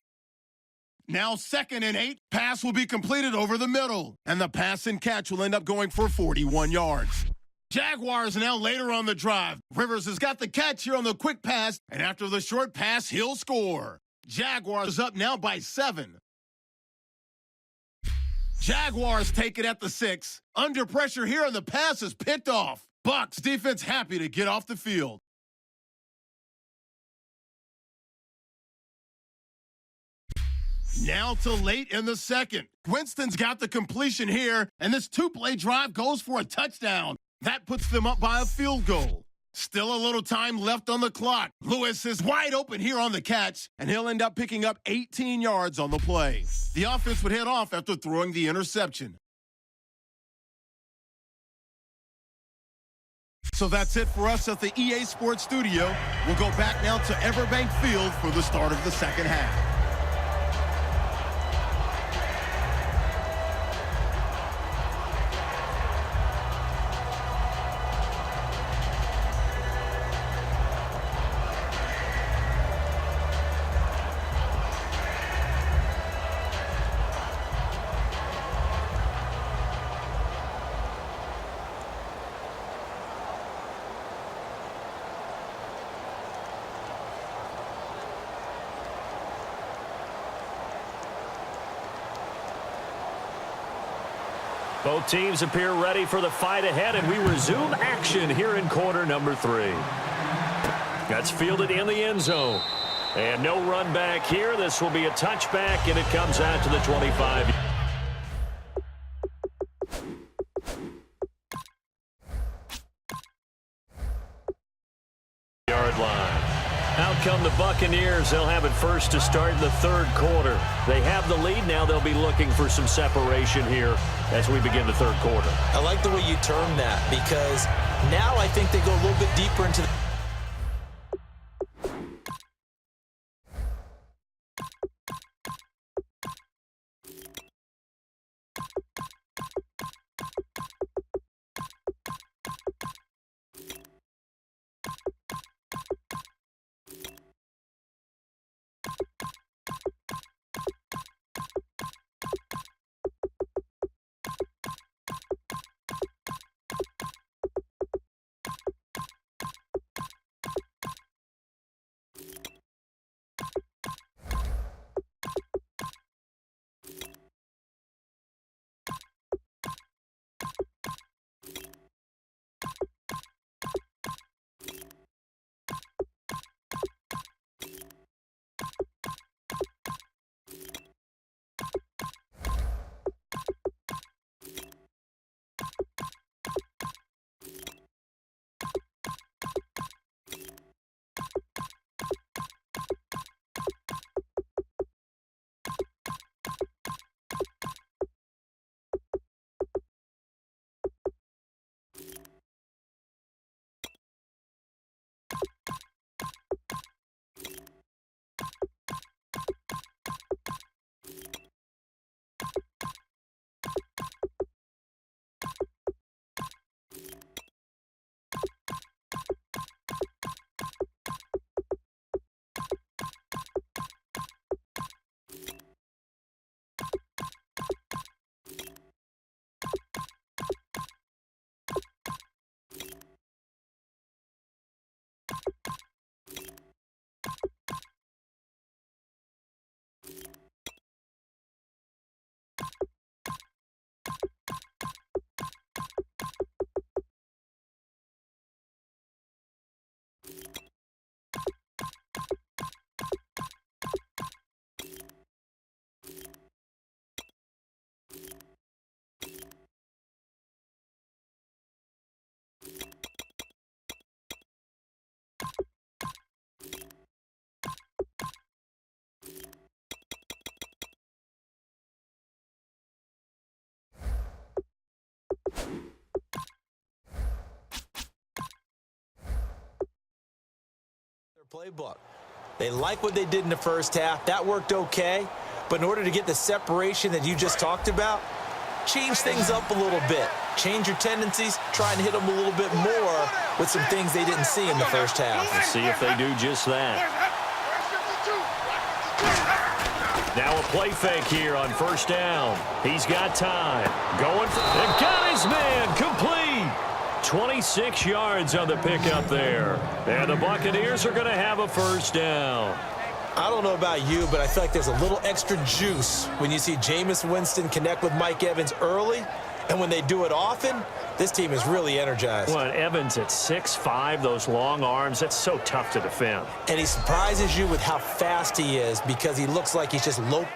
Now 2nd and 8, pass will be completed over the middle, and the pass and catch will end up going for 41 yards. Jaguars now later on the drive. Rivers has got the catch here on the quick pass, and after the short pass, he'll score. Jaguars up now by 7. Jaguars take it at the 6. Under pressure here, and the pass is picked off. Bucs defense happy to get off the field. Now to late in the second. Winston's got the completion here, and this 2-play drive goes for a touchdown. That puts them up by a field goal. Still a little time left on the clock. Lewis is wide open here on the catch, and he'll end up picking up 18 yards on the play. The offense would head off after throwing the interception. So that's it for us at the EA Sports Studio. We'll go back now to Everbank Field for the start of the second half.
Both teams appear ready for the fight ahead, and we resume action here in quarter number 3. That's fielded in the end zone. And no run back here. This will be a touchback, and it comes out to the 25. come the Buccaneers. They'll have it first to start in the third quarter. They have the lead. Now they'll be looking for some separation here as we begin the third quarter.
I like the way you term that because now I think they go a little bit deeper into the playbook. They like what they did in the first half. That worked okay. But in order to get the separation that you just talked about, change things up a little bit. Change your tendencies. Try and hit them a little bit more with some things they didn't see in the first half.
Let's see if they do just that. Now a play fake here on first down. He's got time. Going for it. Got his man. Complete. 26 yards on the pickup there. And the Buccaneers are going to have a first down.
I don't know about you, but I feel like there's a little extra juice when you see Jameis Winston connect with Mike Evans early. And when they do it often, this team is really energized.
Well, Evans at 6'5", those long arms, that's so tough to defend.
And he surprises you with how fast he is because he looks like he's just low.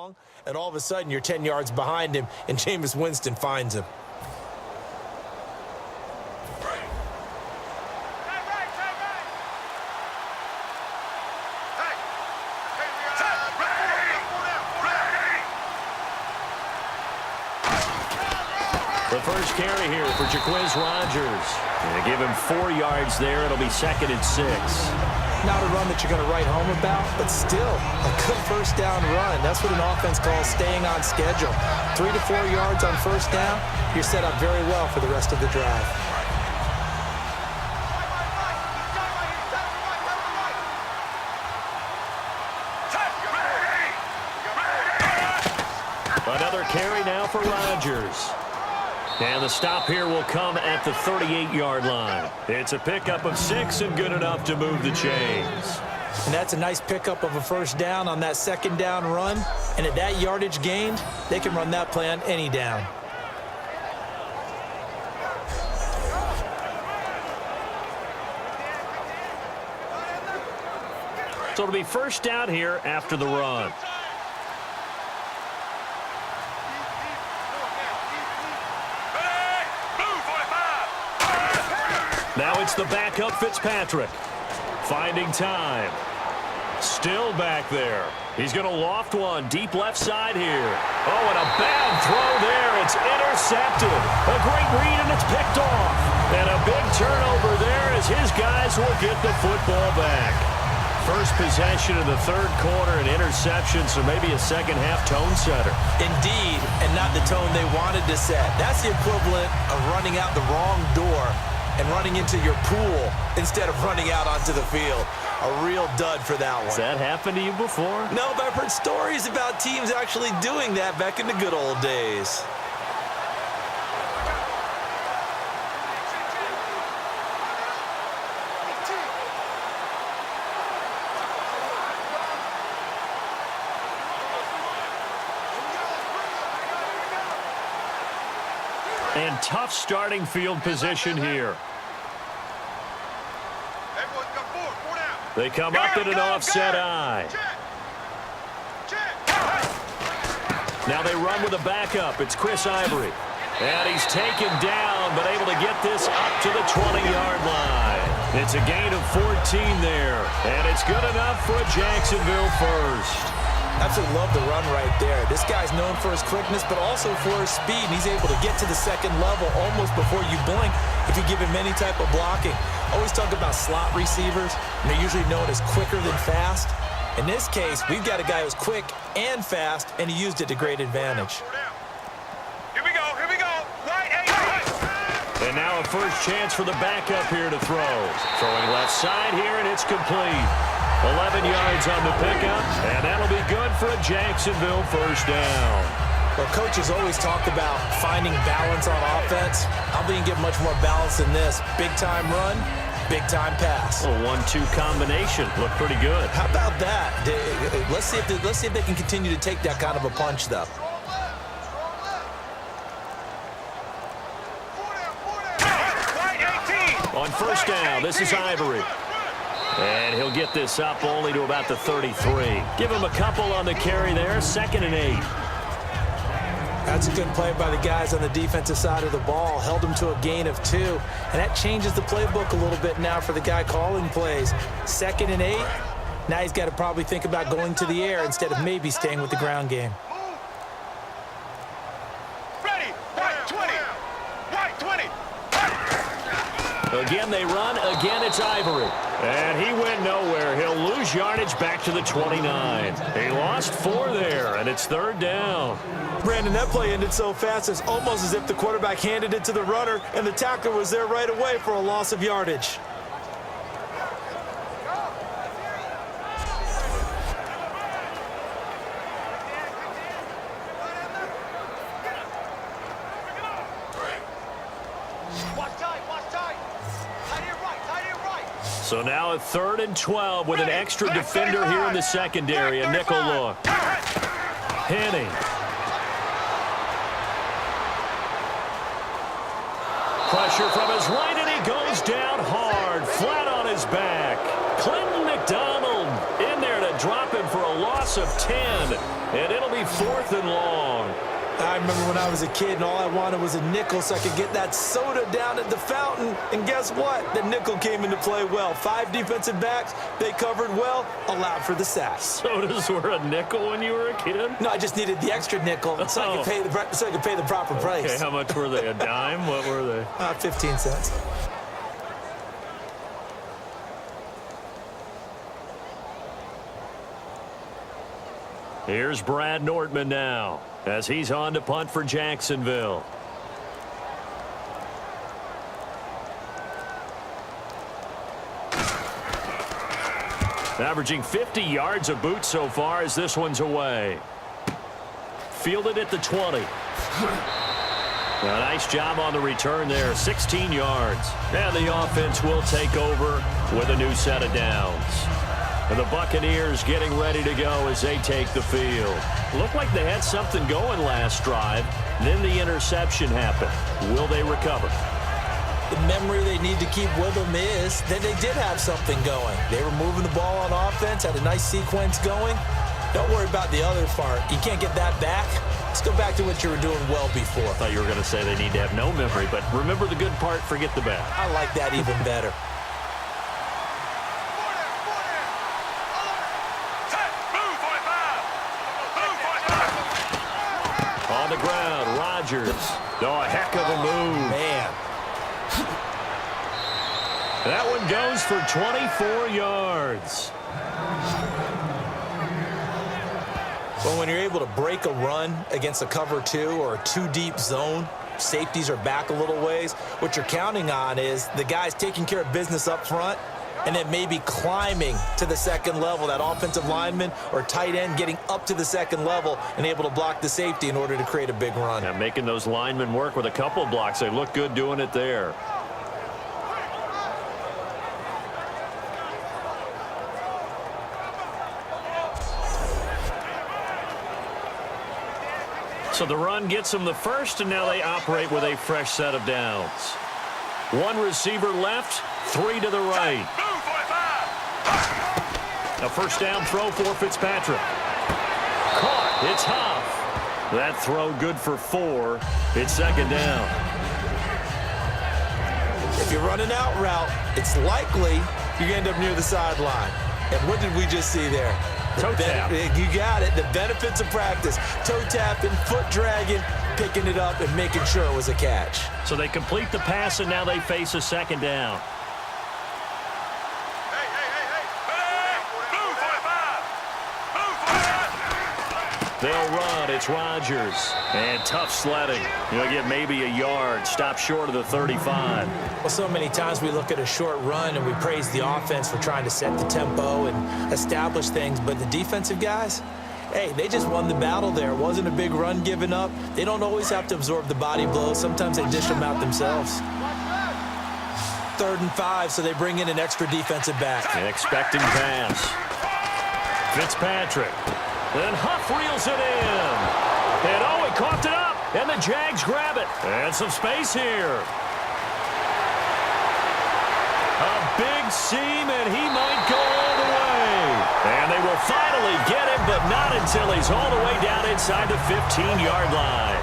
long, and all of a sudden you're 10 yards behind him, and Jameis Winston finds him.
The first carry here for Jaquez Rodgers. They give him 4 yards there. It'll be 2nd and 6.
Not a run that you're going to write home about, but still a good first down run. That's what an offense calls staying on schedule. 3 to 4 yards on first down, you're set up very well for the rest of the drive.
Another carry now for Rodgers. And the stop here will come at the 38-yard line. It's a pickup of 6 and good enough to move the chains.
And that's a nice pickup of a first down on that second down run. And at that yardage gained, they can run that play on any down.
So it'll be first down here after the run. Now it's the backup Fitzpatrick. Finding time. Still back there. He's going to loft one deep left side here. Oh, and a bad throw there. It's intercepted. A great read, and it's picked off. And a big turnover there as his guys will get the football back. First possession of the third quarter, an interception, so maybe a second-half tone setter.
Indeed, and not the tone they wanted to set. That's the equivalent of running out the wrong door and running into your pool instead of running out onto the field. A real dud for that one.
Has that happened to you before?
No, but I've heard stories about teams actually doing that back in the good old days.
And tough starting field position here. They come up in an offset eye. Now they run with a backup. It's Chris Ivory. And he's taken down, but able to get this up to the 20-yard line. It's a gain of 14 there. And it's good enough for a Jacksonville first.
Absolutely love the run right there. This guy's known for his quickness, but also for his speed. And he's able to get to the second level almost before you blink if you give him any type of blocking. Always talk about slot receivers, and they're usually known as quicker than fast. In this case, we've got a guy who's quick and fast, and he used it to great advantage.
Here we go.
And now a first chance for the backup here to throw. Throwing left side here, and it's complete. 11 yards on the pickup, and that'll be good for a Jacksonville first down.
Well, coaches always talk about finding balance on offense. I don't think you can get much more balance than this. Big-time run, big-time pass.
A 1-2 combination. Look pretty good.
How about that? Let's see if they can continue to take that kind of a punch, though.
On first down, this is Ivory. And he'll get this up only to about the 33. Give him a couple on the carry there. 2nd and 8.
That's a good play by the guys on the defensive side of the ball. Held him to a gain of 2. And that changes the playbook a little bit now for the guy calling plays. 2nd and 8. Now he's got to probably think about going to the air instead of maybe staying with the ground game.
Ready. White 20. White 20.
Again, they run. Again, it's Ivory. And he went nowhere. He'll lose yardage back to the 29. He lost 4 there, and it's 3rd down.
Brandon, that play ended so fast, it's almost as if the quarterback handed it to the runner, and the tackler was there right away for a loss of yardage.
So now a 3rd and 12 with an extra defender here in the secondary. A nickel look. Henning. Pressure from his right, and he goes down hard, flat on his back. Clinton McDonald in there to drop him for a loss of 10. And it'll be 4th and long.
I remember when I was a kid and all I wanted was a nickel so I could get that soda down at the fountain. And guess what? The nickel came into play well. 5 defensive backs, they covered well, allowed for the sack.
Sodas were a nickel when you were a kid?
No, I just needed the extra nickel so I could pay the proper price.
Okay, how much were they? A dime? What were they?
15 cents.
Here's Brad Nortman now as he's on to punt for Jacksonville. Averaging 50 yards a boot so far as this one's away. Fielded at the 20. A nice job on the return there, 16 yards. And the offense will take over with a new set of downs. And the Buccaneers getting ready to go as they take the field. Looked like they had something going last drive. Then the interception happened. Will they recover?
The memory they need to keep with them is that they did have something going. They were moving the ball on offense, had a nice sequence going. Don't worry about the other part. You can't get that back. Let's go back to what you were doing well before.
I thought you were going to say they need to have no memory, but remember the good part, forget the bad.
I like that even better.
On the ground, Rodgers. Oh, a heck of a move.
Man.
That one goes for 24 yards.
Well, when you're able to break a run against a cover 2 or a 2-deep zone, safeties are back a little ways. What you're counting on is the guys taking care of business up front and then maybe climbing to the second level, that offensive lineman or tight end getting up to the second level and able to block the safety in order to create a big run.
And making those linemen work with a couple blocks. They look good doing it there. So the run gets them the first, and now they operate with a fresh set of downs. 1 receiver left, 3 to the right. A first down throw for Fitzpatrick. Caught. It's Huff. That throw good for 4. It's second down.
If you run an out route, it's likely you end up near the sideline. And what did we just see there?
Toe tap.
You got it. The benefits of practice. Toe tapping, foot dragging, picking it up, and making sure it was a catch.
So they complete the pass, and now they face a second down. They'll run. It's Rodgers. And tough sledding. You'll get maybe a yard. Stop short of the 35.
Well, so many times we look at a short run and we praise the offense for trying to set the tempo and establish things. But the defensive guys, hey, they just won the battle there. It wasn't a big run given up. They don't always have to absorb the body blows. Sometimes they dish them out themselves. 3rd and 5, so they bring in an extra defensive back.
An expecting pass. Fitzpatrick. Then Huff reels it in. And he coughed it up. And the Jags grab it. And some space here. A big seam, and he might go all the way. And they will finally get him, but not until he's all the way down inside the 15-yard line.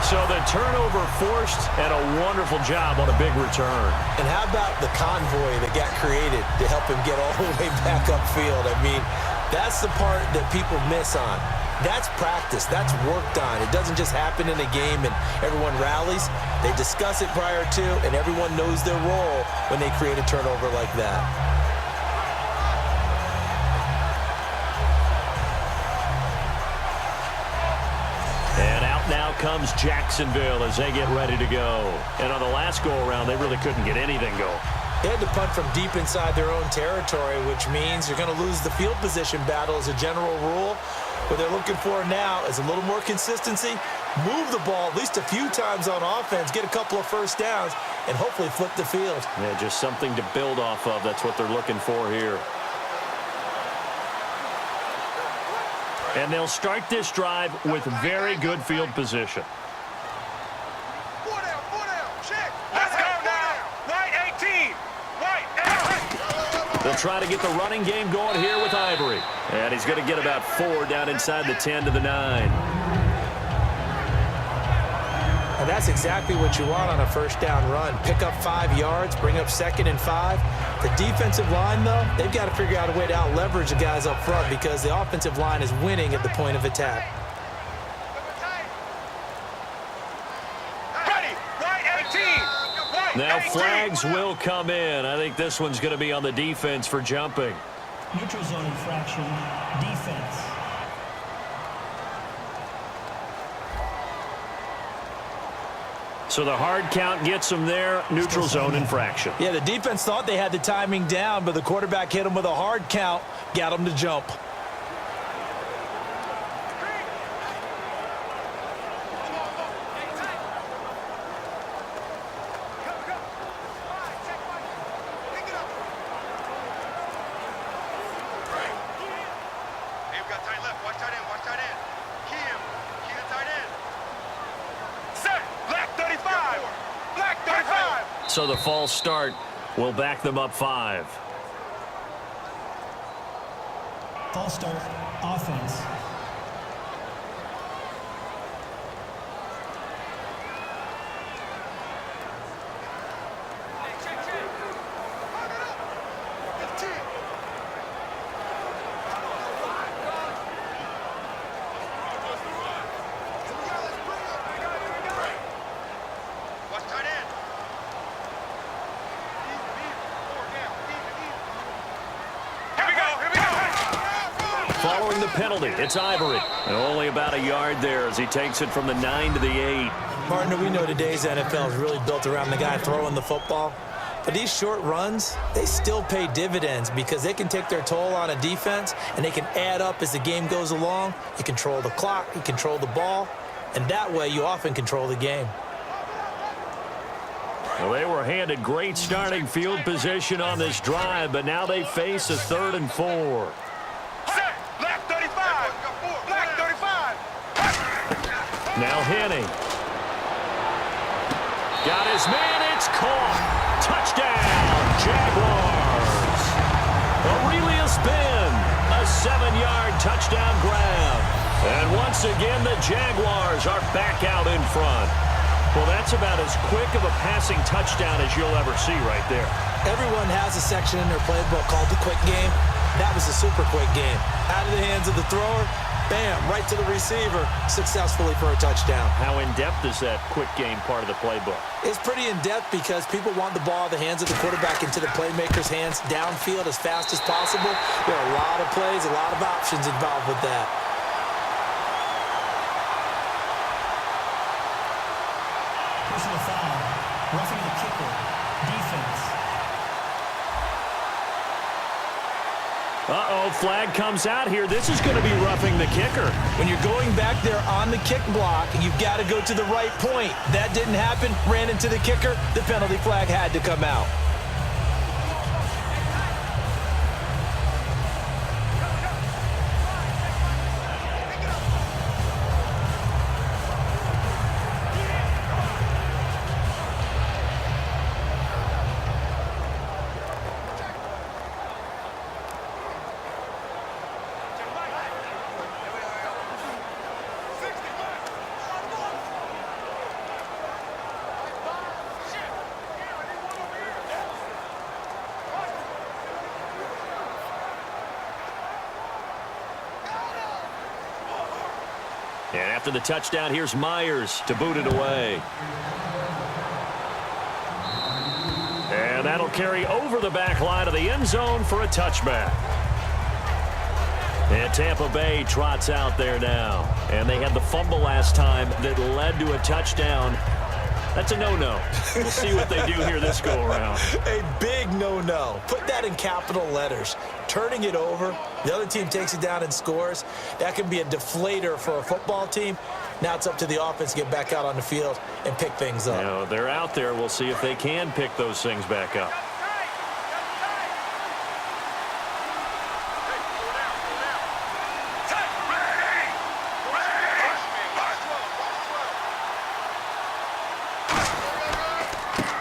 So the turnover forced, and a wonderful job on a big return.
And how about the convoy that got created to help him get all the way back upfield? I mean, that's the part that people miss on. That's practice. That's worked on. It doesn't just happen in a game and everyone rallies. They discuss it prior to, and everyone knows their role when they create a turnover like that.
And out now comes Jacksonville as they get ready to go. And on the last go-around, they really couldn't get anything going.
They had to punt from deep inside their own territory, which means you're going to lose the field position battle as a general rule. What they're looking for now is a little more consistency, move the ball at least a few times on offense, get a couple of first downs, and hopefully flip the field.
Yeah, just something to build off of. That's what they're looking for here. And they'll start this drive with very good field position. They'll try to get the running game going here with Ivory. And he's going to get about 4 down inside the 10 to the 9.
And that's exactly what you want on a first down run. Pick up 5 yards, bring up 2nd and 5. The defensive line, though, they've got to figure out a way to out-leverage the guys up front because the offensive line is winning at the point of attack.
Now flags will come in. I think this one's going to be on the defense for jumping.
Neutral zone infraction, defense.
So the hard count gets them there. Neutral zone infraction.
Yeah, the defense thought they had the timing down, but the quarterback hit them with a hard count, got them to jump.
So the false start will back them up 5.
False start, offense.
Following the penalty, it's Ivory. And only about a yard there as he takes it from the 9 to the 8.
Partner, we know today's NFL is really built around the guy throwing the football. But these short runs, they still pay dividends because they can take their toll on a defense and they can add up as the game goes along. You control the clock, you control the ball, and that way you often control the game.
Well, they were handed great starting field position on this drive, but now they face a 3rd and 4. Now Henning. Got his man, it's caught. Touchdown, Jaguars. Aurelius Ben, a 7-yard touchdown grab. And once again, the Jaguars are back out in front. Well, that's about as quick of a passing touchdown as you'll ever see right there.
Everyone has a section in their playbook called the quick game. That was a super quick game. Out of the hands of the thrower, bam, right to the receiver, successfully for a touchdown.
How in-depth is that quick game part of the playbook?
It's pretty in-depth because people want the ball in the hands of the quarterback into the playmaker's hands downfield as fast as possible. There are a lot of plays, a lot of options involved with that.
Personal foul, roughing the kicker, defense.
Uh-oh, flag comes out here. This is going to be roughing the kicker.
When you're going back there on the kick block, you've got to go to the right point. That didn't happen, ran into the kicker. The penalty flag had to come out.
And after the touchdown, here's Myers to boot it away. And that'll carry over the back line of the end zone for a touchback. And Tampa Bay trots out there now. And they had the fumble last time that led to a touchdown. That's a no-no. We'll see what they do here this go-around.
A big no-no. Put that in capital letters. Turning it over, the other team takes it down and scores. That can be a deflator for a football team. Now it's up to the offense to get back out on the field and pick things up.
You know, they're out there. We'll see if they can pick those things back up.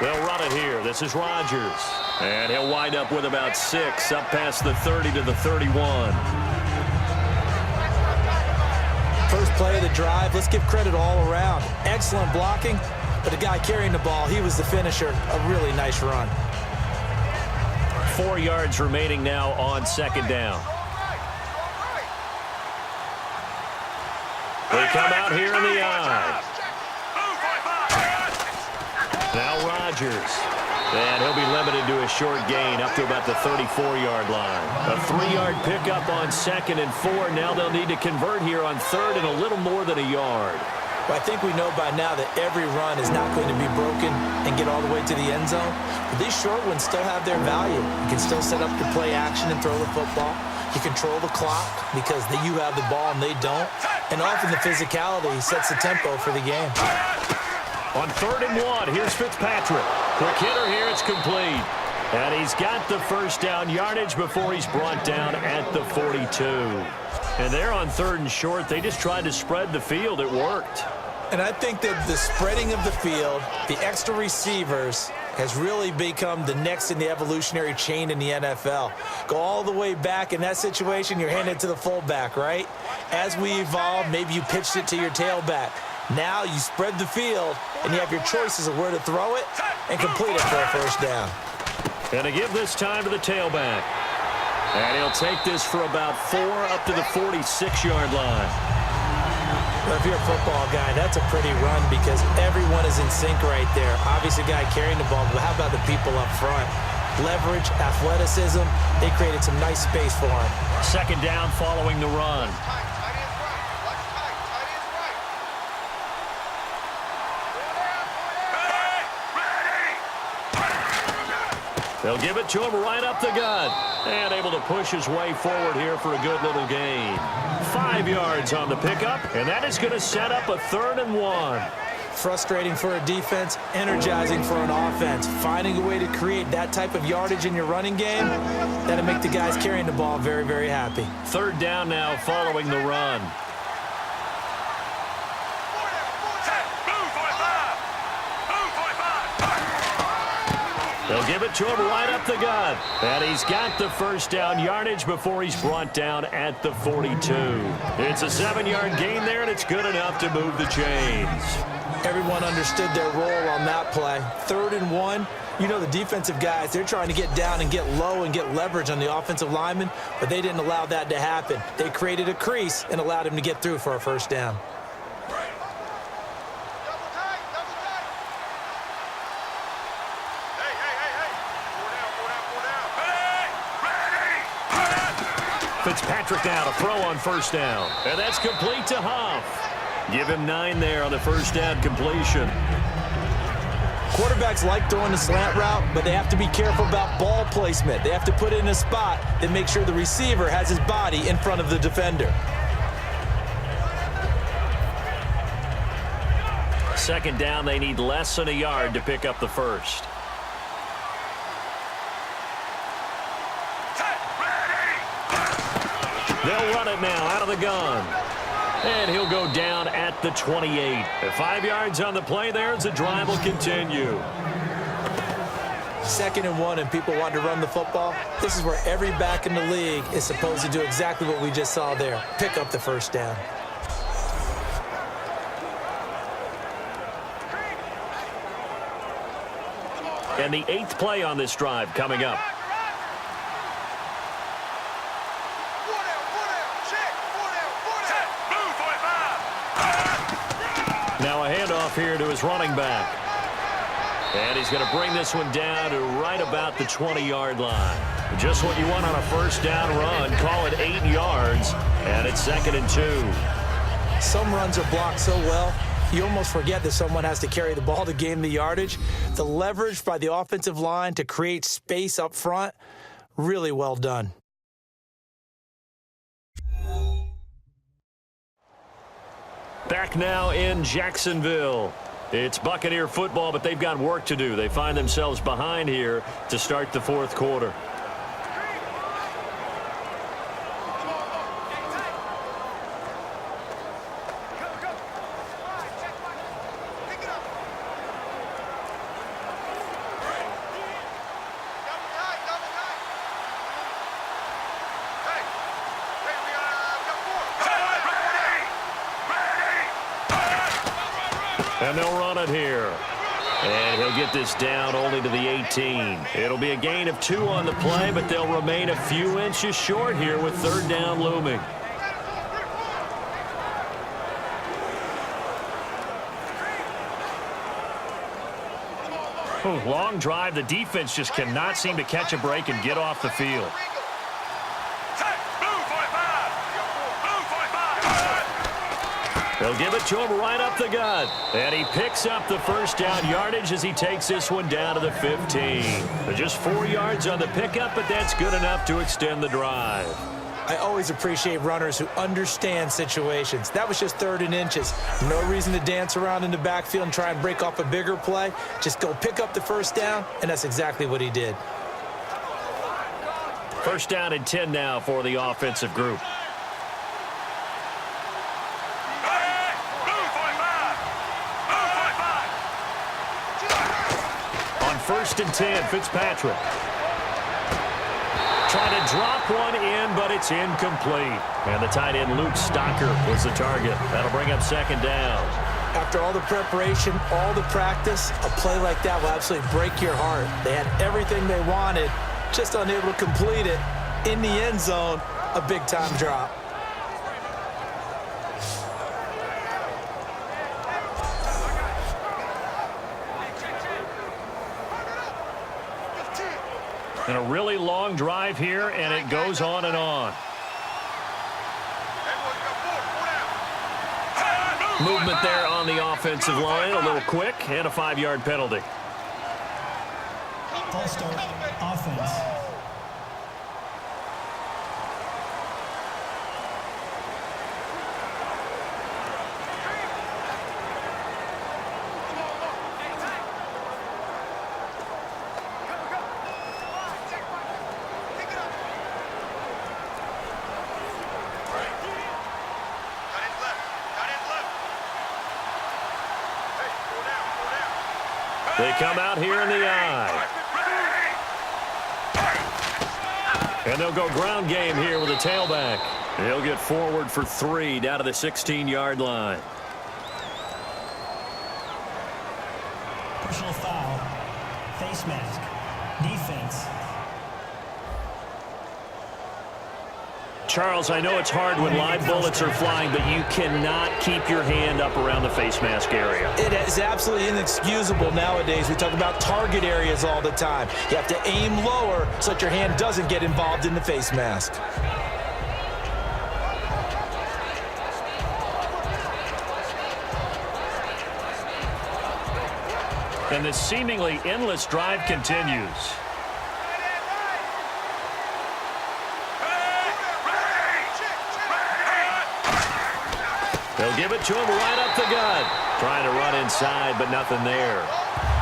They'll run it here. This is Rodgers. And he'll wind up with about 6, up past the 30 to the 31.
First play of the drive, let's give credit all around. Excellent blocking, but the guy carrying the ball, he was the finisher. A really nice run.
4 yards remaining now on second down. They come out here in the eye. Now Rodgers. And he'll be limited to a short gain up to about the 34-yard line. A 3-yard pickup on 2nd and 4. Now they'll need to convert here on 3rd and a little more than a yard.
Well, I think we know by now that every run is not going to be broken and get all the way to the end zone. But these short ones still have their value. You can still set up your play action and throw the football. You control the clock because you have the ball and they don't. And often the physicality sets the tempo for the game.
On 3rd and 1, here's Fitzpatrick. Quick hitter here, it's complete. And he's got the first down yardage before he's brought down at the 42. And they're on 3rd and short. They just tried to spread the field. It worked.
And I think that the spreading of the field, the extra receivers, has really become the next in the evolutionary chain in the NFL. Go all the way back in that situation, you're handed to the fullback, right? As we evolve, maybe you pitched it to your tailback. Now you spread the field, and you have your choices of where to throw it and complete it for a first down.
And to give this time to the tailback. And he'll take this for about 4 up to the 46-yard line.
Well, if you're a football guy, that's a pretty run because everyone is in sync right there. Obviously, the guy carrying the ball, but how about the people up front? Leverage, athleticism, they created some nice space for him.
2nd down following the run. They'll give it to him right up the gut. And able to push his way forward here for a good little gain. 5 yards on the pickup, and that is going to set up a 3rd and 1.
Frustrating for a defense, energizing for an offense. Finding a way to create that type of yardage in your running game, that'll make the guys carrying the ball very, very happy.
3rd down now following the run. They'll give it to him right up the gut. And he's got the first down yardage before he's brought down at the 42. It's a 7-yard gain there, and it's good enough to move the chains.
Everyone understood their role on that play. 3rd and 1. You know the defensive guys, they're trying to get down and get low and get leverage on the offensive lineman, but they didn't allow that to happen. They created a crease and allowed him to get through for a first down.
Fitzpatrick now to throw on 1st down. And that's complete to Huff. Give him 9 there on the first down completion.
Quarterbacks like throwing the slant route, but they have to be careful about ball placement. They have to put it in a spot that makes sure the receiver has his body in front of the defender.
2nd down, they need less than a yard to pick up the first. They'll run it now out of the gun. And he'll go down at the 28. 5 yards on the play there as the drive will continue.
2nd and 1 and people want to run the football. This is where every back in the league is supposed to do exactly what we just saw there. Pick up the first down.
And the 8th play on this drive coming up. Now a handoff here to his running back. And he's going to bring this one down to right about the 20-yard line. Just what you want on a first down run. Call it 8 yards. And it's 2nd and 2.
Some runs are blocked so well, you almost forget that someone has to carry the ball to gain the yardage. The leverage by the offensive line to create space up front, really well done.
Back now in Jacksonville. It's Buccaneer football, but they've got work to do. They find themselves behind here to start the 4th quarter. And they'll run it here. And he'll get this down only to the 18. It'll be a gain of 2 on the play, but they'll remain a few inches short here with third down looming. Long drive. The defense just cannot seem to catch a break and get off the field. They'll give it to him right up the gut. And he picks up the first down yardage as he takes this one down to the 15. Just 4 yards on the pickup, but that's good enough to extend the drive.
I always appreciate runners who understand situations. That was just 3rd and inches. No reason to dance around in the backfield and try and break off a bigger play. Just go pick up the first down, and that's exactly what he did.
First down and 10 now for the offensive group. On 1st and 10, Fitzpatrick. Trying to drop one in, but it's incomplete. And the tight end, Luke Stocker, was the target. That'll bring up 2nd down.
After all the preparation, all the practice, a play like that will absolutely break your heart. They had everything they wanted, just unable to complete it. In the end zone, a big-time drop.
And a really long drive here, and it goes on and on. Movement there on the offensive line, a little quick, and a 5-yard penalty.
False start, offense.
They come out here in the eye. And they'll go ground game here with a tailback. They'll get forward for 3 down to the 16-yard line.
Personal foul. Face mask. Defense.
Charles, I know it's hard when live bullets are flying, but you cannot keep your hand up around the face mask area.
It is absolutely inexcusable nowadays. We talk about target areas all the time. You have to aim lower so that your hand doesn't get involved in the face mask.
And this seemingly endless drive continues. They'll give it to him right up the gut. Trying to run inside, but nothing there.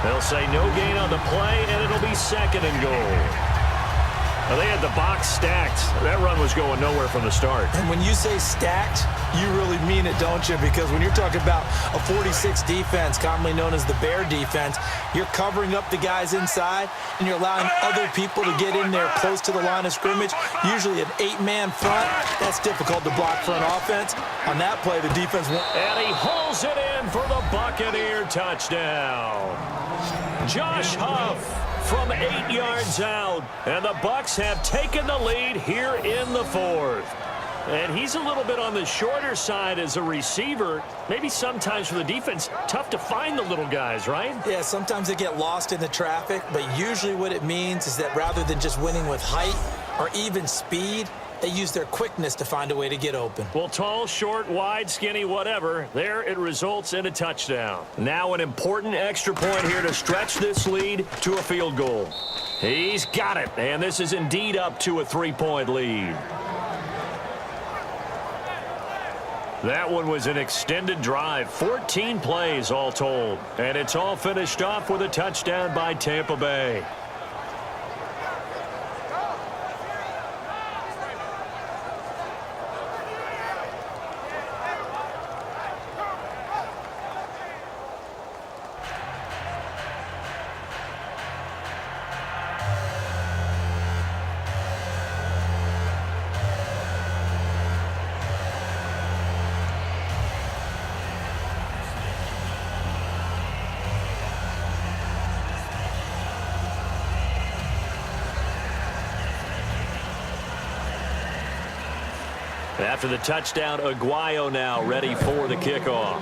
They'll say no gain on the play, and it'll be 2nd and goal. Well, they had the box stacked. That run was going nowhere from the start.
And when you say stacked, you really mean it, don't you? Because when you're talking about a 46 defense, commonly known as the Bear defense, you're covering up the guys inside, and you're allowing other people to get in there close to the line of scrimmage, usually an 8-man front. That's difficult to block for an offense. On that play, the defense won't.
And he hauls it in for the Buccaneer touchdown. Josh Huff from 8 yards out, and the Bucs have taken the lead here in the 4th. And he's a little bit on the shorter side as a receiver. Maybe sometimes for the defense, tough to find the little guys, right?
Yeah, sometimes they get lost in the traffic, but usually what it means is that rather than just winning with height or even speed, they use their quickness to find a way to get open.
Well, tall, short, wide, skinny, whatever, there it results in a touchdown. Now an important extra point here to stretch this lead to a field goal. He's got it, and this is indeed up to a 3-point lead. That one was an extended drive, 14 plays all told. And it's all finished off with a touchdown by Tampa Bay. After the touchdown, Aguayo now ready for the kickoff.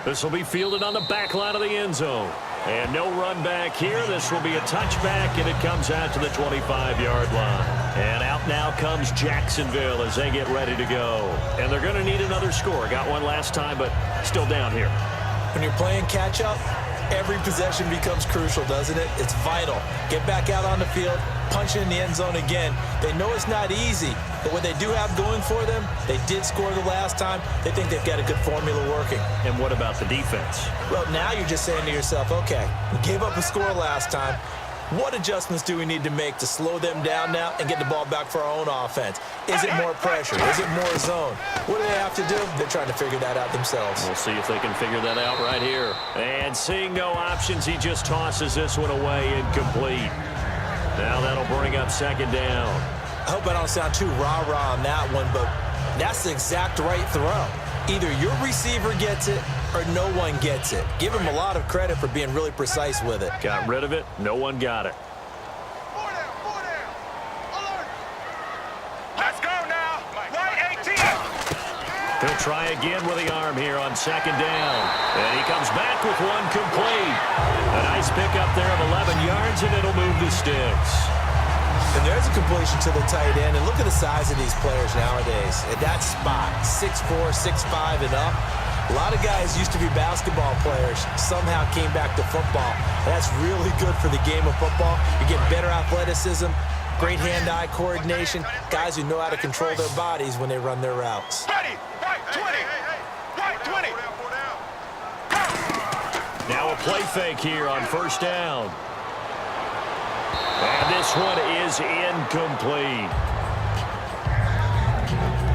This will be fielded on the back line of the end zone. And no run back here. This will be a touchback, and it comes out to the 25-yard line. And out now comes Jacksonville as they get ready to go. And they're going to need another score. Got one last time, but still down here.
When you're playing catch-up, every possession becomes crucial, doesn't it? It's vital. Get back out on the field, punch in the end zone again. They know it's not easy, but what they do have going for them, they did score the last time. They think they've got a good formula working.
And what about the defense?
Well, now you're just saying to yourself, okay, we gave up a score last time. What adjustments do we need to make to slow them down now and get the ball back for our own offense? Is it more pressure? Is it more zone? What do they have to do? They're trying to figure that out themselves.
We'll see if they can figure that out right here. And seeing no options, he just tosses this one away, incomplete. Now that'll bring up second down.
I hope I don't sound too rah-rah on that one, but that's the exact right throw. Either your receiver gets it or no one gets it. Give him a lot of credit for being really precise with it.
Got rid of it. No one got it.
4 down. Alert. Let's go now. Right 18.
He'll try again with the arm here on second down. And he comes back with one complete. A nice pickup there of 11 yards, and it'll move the sticks.
And there's a completion to the tight end. And look at the size of these players nowadays. At that spot, 6'4", 6'5", and up. A lot of guys used to be basketball players, somehow came back to football. That's really good for the game of football. You get better athleticism, great hand-eye coordination, guys who know how to control their bodies when they run their routes.
Ready. Right 20. Right 20.
Now a play fake here on first down. And this one is incomplete.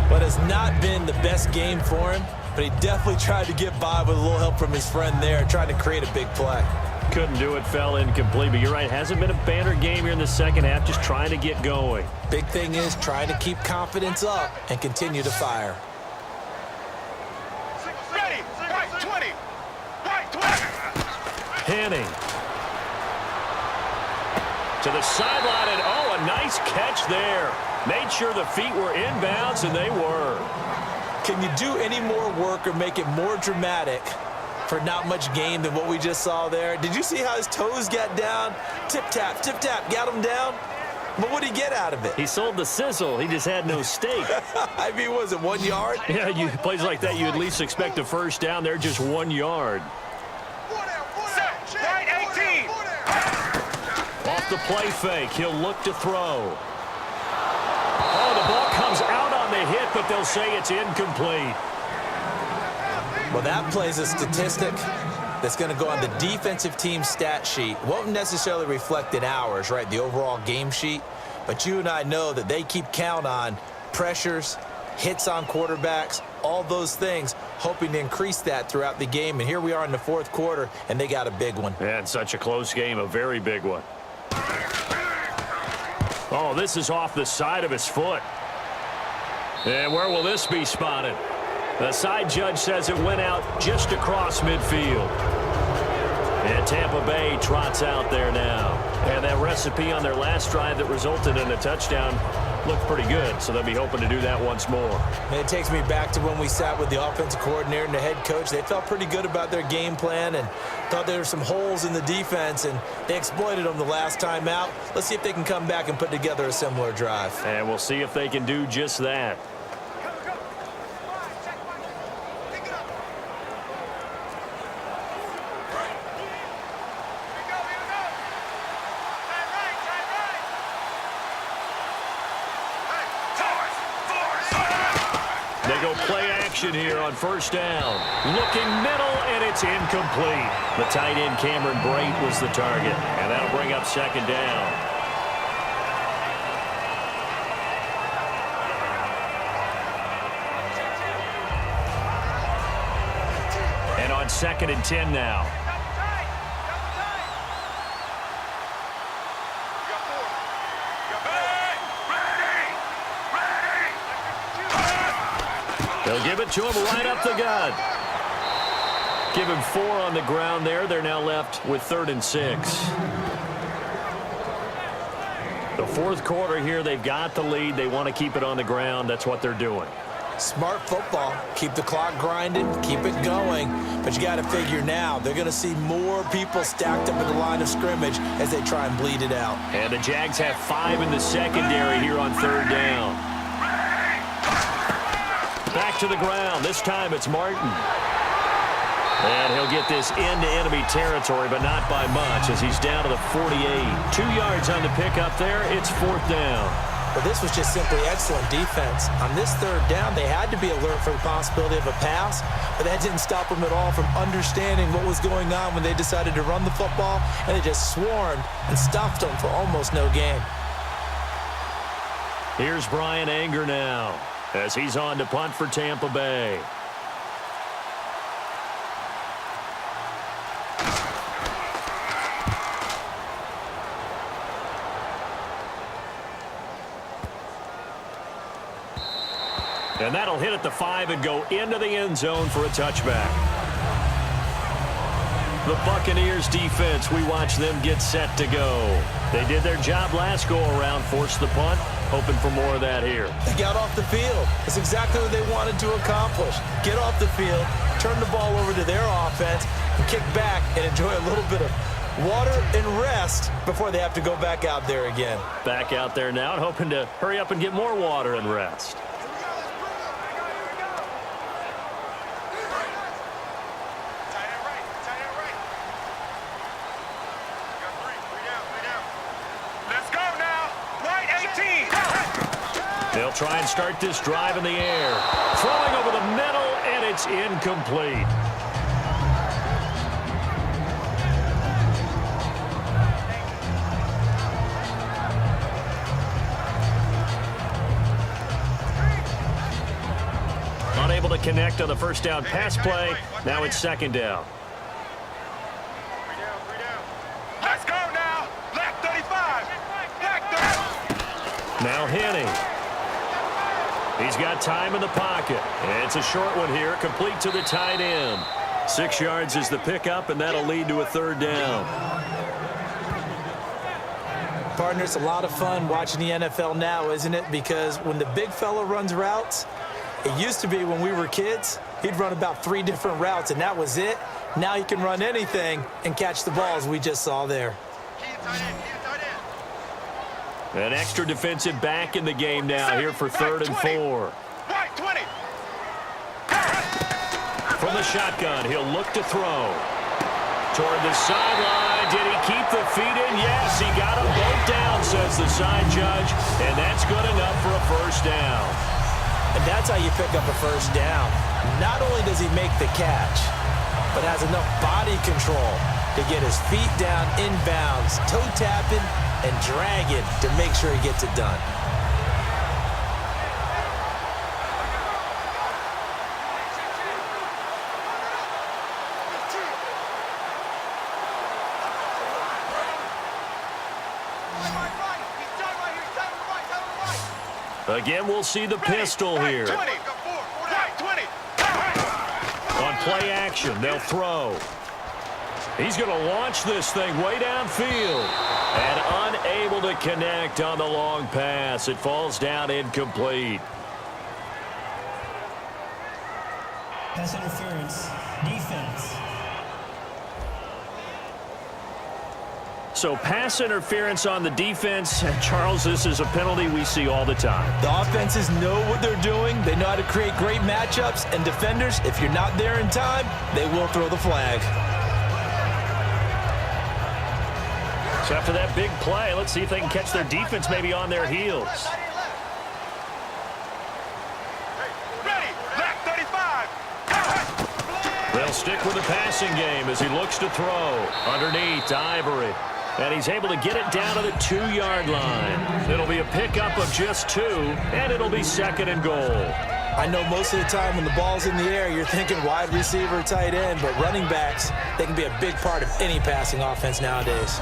But it's not been the best game for him, but he definitely tried to get by with a little help from his friend there, trying to create a big play.
Couldn't do it, fell incomplete. But you're right, hasn't been a banner game here in the second half, just trying to get going.
Big thing is trying to keep confidence up and continue to fire.
Ready. Right 20. Right 20.
Henning. To the sideline, and oh, a nice catch there. Made sure the feet were inbounds, and they were.
Can you do any more work or make it more dramatic for not much gain than what we just saw there? Did you see how his toes got down? Tip-tap, got him down. But what did he get out of it?
He sold the sizzle. He just had no steak.
I mean, was it 1 yard?
Yeah, plays like that, you at least expect a first down. They're just 1 yard.
Set. Right 18.
Off the play fake, he'll look to throw. Oh, the ball comes out on the hit, but they'll say it's incomplete.
Well, that plays a statistic that's going to go on the defensive team stat sheet. Won't necessarily reflect in ours, right, the overall game sheet. But you and I know that they keep count on pressures, hits on quarterbacks, all those things, hoping to increase that throughout the game. And here we are in the fourth quarter, and they got a big one.
And such a close game, a very big one. Oh, this is off the side of his foot. And where will this be spotted? The side judge says it went out just across midfield. And Tampa Bay trots out there now. And that recipe on their last drive that resulted in a touchdown looked pretty good, so they'll be hoping to do that once more.
And it takes me back to when we sat with the offensive coordinator and the head coach. They felt pretty good about their game plan and thought there were some holes in the defense, and they exploited them the last time out. Let's see if they can come back and put together a similar drive.
And we'll see if they can do just that. They go play action here on first down. Looking middle, and it's incomplete. The tight end, Cameron Brate, was the target. And that'll bring up second down. And on 2nd and 10 now. They'll give it to him right up the gut. Give him 4 on the ground there. They're now left with 3rd and 6. The The fourth quarter here, they've got the lead. They want to keep it on the ground. That's what they're doing.
Smart football. Keep the clock grinding, keep it going. But you got to figure now, they're going to see more people stacked up at the line of scrimmage as they try and bleed it out.
And the Jags have 5 in the secondary here on third down. Back to the ground. This time it's Martin. And he'll get this into enemy territory, but not by much as he's down to the 48. 2 yards on the pickup there. It's fourth down.
But this was just simply excellent defense. On this third down, they had to be alert for the possibility of a pass, but that didn't stop them at all from understanding what was going on when they decided to run the football, and they just swarmed and stuffed them for almost no gain.
Here's Brian Anger now as he's on to punt for Tampa Bay. And that'll hit at the 5 and go into the end zone for a touchback. The Buccaneers defense, we watch them get set to go. They did their job last go-around, forced the punt, hoping for more of that here.
They got off the field. That's exactly what they wanted to accomplish. Get off the field, turn the ball over to their offense, and kick back and enjoy a little bit of water and rest before they have to go back out there again.
Back out there now and hoping to hurry up and get more water and rest. They'll try and start this drive in the air. Throwing over the middle, and it's incomplete. Unable to connect on the first down pass play. Now it's second down.
Let's go now. Left 35. Left 30.
Now Henning. He's got time in the pocket. And it's a short one here, complete to the tight end. 6 yards is the pickup, and that'll lead to a third down.
Partner, it's a lot of fun watching the NFL now, isn't it? Because when the big fella runs routes, it used to be when we were kids, he'd run about 3 different routes, and that was it. Now he can run anything and catch the balls we just saw there.
An extra defensive back in the game now here for third and 4.
Right 20.
From the shotgun, he'll look to throw. Toward the sideline. Did he keep the feet in? Yes, he got them both down, says the side judge. And that's good enough for a first down.
And that's how you pick up a first down. Not only does he make the catch, but has enough body control to get his feet down inbounds, toe tapping, and dragging to make sure he gets it done.
Again, we'll see the pistol here. On play action, they'll throw. He's going to launch this thing way downfield. And unable to connect on the long pass. It falls down incomplete.
Pass interference. Defense.
So pass interference on the defense. Charles, this is a penalty we see all the time.
The offenses know what they're doing. They know how to create great matchups. And defenders, if you're not there in time, they will throw the flag.
So after that big play, let's see if they can catch their defense maybe on their heels.
Ready. Left 35.
They'll stick with the passing game as he looks to throw. Underneath, Ivory. And he's able to get it down to the 2-yard line. It'll be a pickup of just 2, and it'll be second and goal.
I know most of the time when the ball's in the air, you're thinking wide receiver, tight end, but running backs, they can be a big part of any passing offense nowadays.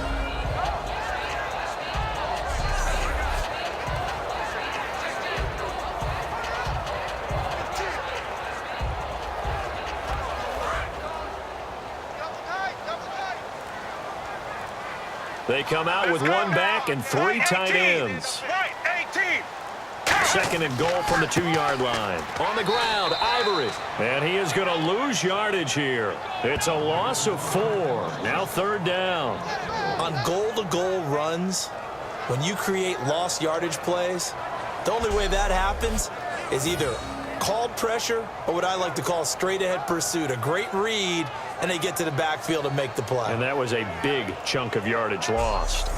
They come out with one back and 3 tight ends.
Right, 18.
Second and goal from the 2-yard line. On the ground, Ivory. And he is going to lose yardage here. It's a loss of 4. Now 3rd down.
On goal-to-goal runs, when you create lost yardage plays, the only way that happens is either called pressure or what I like to call straight-ahead pursuit. A great read, and they get to the backfield and make the play.
And that was a big chunk of yardage lost.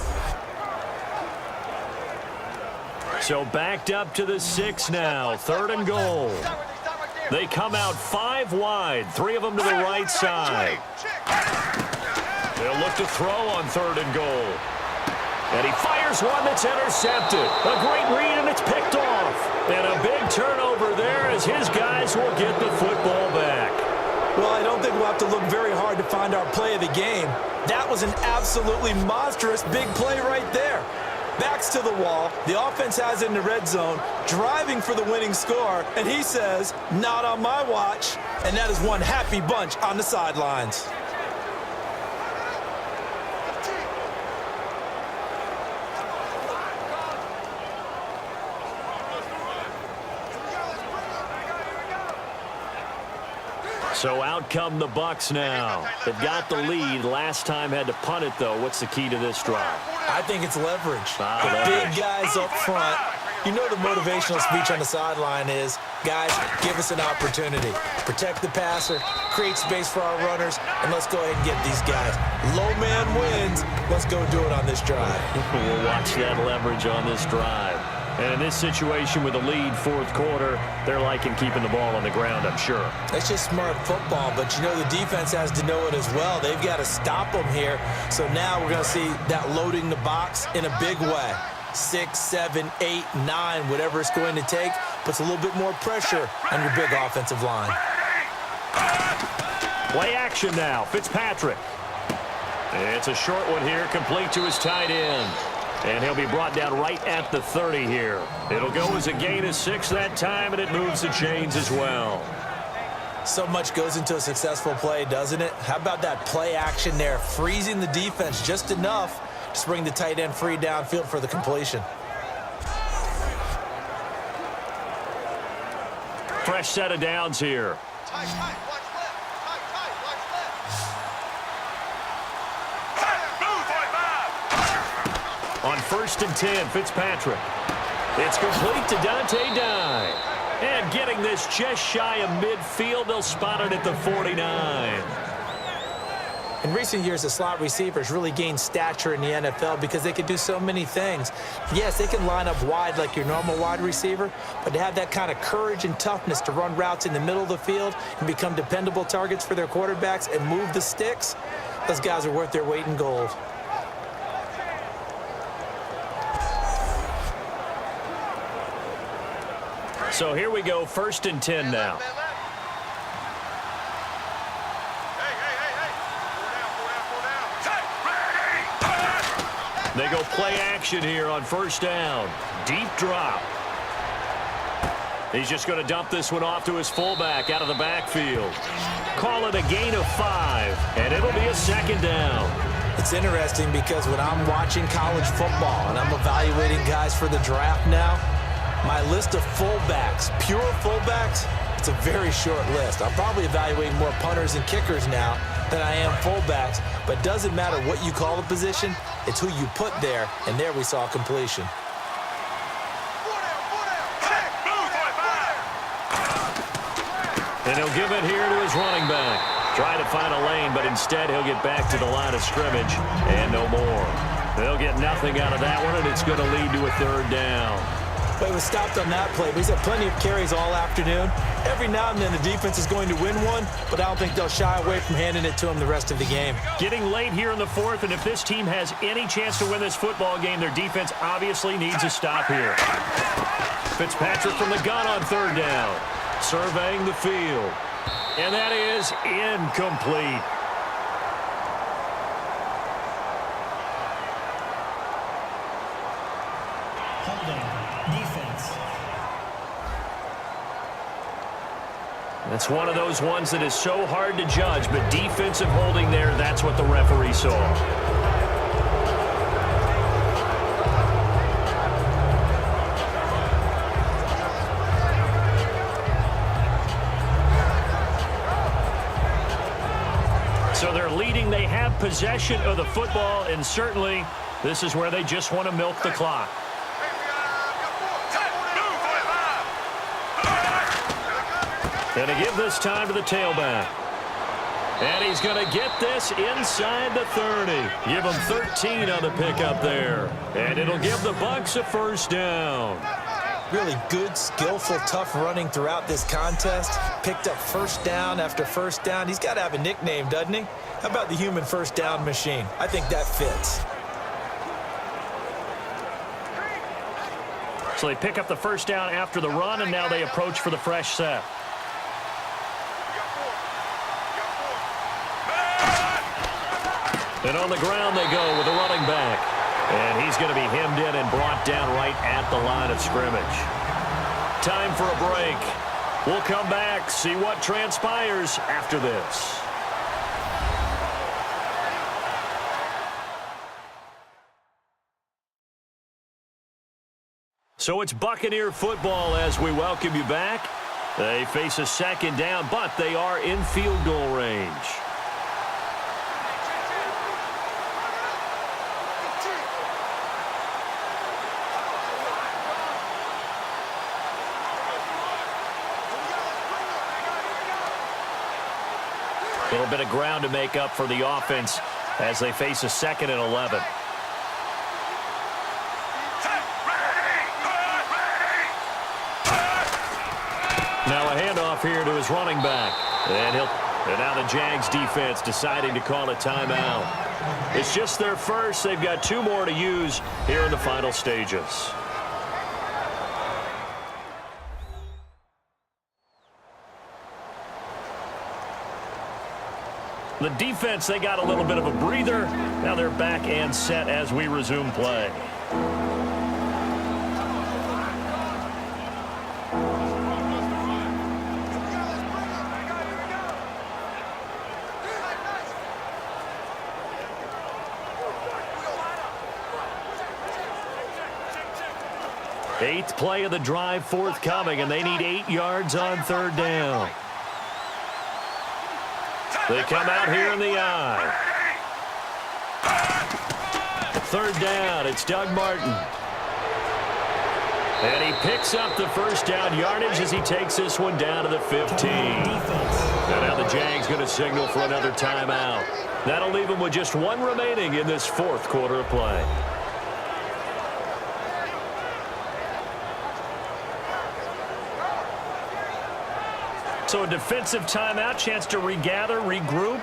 So backed up to the 6 now. 3rd and goal. They come out 5 wide. 3 of them to the right side. They'll look to throw on 3rd and goal. And he fires one that's intercepted. A great read, and it's picked off. And a big turnover there as his guys will get the football back.
Well, I don't think we'll have to look very hard to find our play of the game. That was an absolutely monstrous big play right there. Backs to the wall. The offense has it in the red zone, driving for the winning score, and he says, not on my watch. And that is one happy bunch on the sidelines.
So out come the Bucs now. They've got the lead. Last time had to punt it, though. What's the key to this drive?
I think it's leverage. The
Leverage.
big guys up front. You know the motivational speech on the sideline is, guys, give us an opportunity. Protect the passer, create space for our runners, and let's go ahead and get these guys. Low man wins. Let's go do it on this drive.
We'll watch that leverage on this drive. And in this situation with a lead 4th quarter, they're liking keeping the ball on the ground, I'm sure.
That's just smart football, but you know the defense has to know it as well. They've got to stop them here. So now we're going to see that loading the box in a big way. 6, 7, 8, 9, whatever it's going to take, puts a little bit more pressure on your big offensive line.
Play action now. Fitzpatrick. It's a short one here, complete to his tight end. And he'll be brought down right at the 30 here. It'll go as a gain of 6 that time, and it moves the chains as well.
So much goes into a successful play, doesn't it? How about that play action there, freezing the defense just enough to bring the tight end free downfield for the completion.
Fresh set of downs here.
Tight, tight, watch left. Tight, tight, watch left.
On 1st and 10, Fitzpatrick. It's complete to Dante Dye. And getting this just shy of midfield, they'll spot it at the 49.
In recent years, the slot receivers really gained stature in the NFL because they could do so many things. Yes, they can line up wide like your normal wide receiver, but to have that kind of courage and toughness to run routes in the middle of the field and become dependable targets for their quarterbacks and move the sticks, those guys are worth their weight in gold.
So here we go, 1st and 10 now. They go play action here on 1st down. Deep drop. He's just going to dump this one off to his fullback out of the backfield. Call it a gain of 5, and it'll be a 2nd down.
It's interesting because when I'm watching college football and I'm evaluating guys for the draft now, my list of fullbacks, pure fullbacks, it's a very short list. I'm probably evaluating more punters and kickers now than I am fullbacks, but it doesn't matter what you call the position, it's who you put there, and there we saw completion.
And he'll give it here to his running back. Try to find a lane, but instead he'll get back to the line of scrimmage and no more. They'll get nothing out of that one, and it's going to lead to a 3rd down.
But he was stopped on that play. He's had plenty of carries all afternoon. Every now and then the defense is going to win one, but I don't think they'll shy away from handing it to him the rest of the game.
Getting late here in the 4th, and if this team has any chance to win this football game, their defense obviously needs a stop here. Fitzpatrick from the gun on 3rd down. Surveying the field. And that is incomplete. That's one of those ones that is so hard to judge, but defensive holding there, that's what the referee saw. they have possession of the football, and certainly this is where they just want to milk the clock. Going to give this time to the tailback. And he's going to get this inside the 30. Give him 13 on the pickup there. And it'll give the Bucs a first down.
Really good, skillful, tough running throughout this contest. Picked up first down after first down. He's got to have a nickname, doesn't he? How about the human first down machine? I think that fits.
So they pick up the first down after the run, and now they approach for the fresh set. And on the ground they go with the running back. And he's going to be hemmed in and brought down right at the line of scrimmage. Time for a break. We'll come back, see what transpires after this. So it's Buccaneer football as we welcome you back. They face a second down, but they are in field goal range. A little bit of ground to make up for the offense as they face a 2nd and 11. Now a handoff here to his running back. And now the Jags defense deciding to call a timeout. It's just their first. They've got 2 more to use here in the final stages. The defense, they got a little bit of a breather. Now they're back and set as we resume play. Eighth play of the drive forthcoming, and they need 8 yards on 3rd down. They come out here in the eye. 3rd down, it's Doug Martin. And he picks up the first down yardage as he takes this one down to the 15. And now the Jags going to signal for another timeout. That'll leave them with just 1 remaining in this 4th quarter of play. So a defensive timeout, chance to regather, regroup,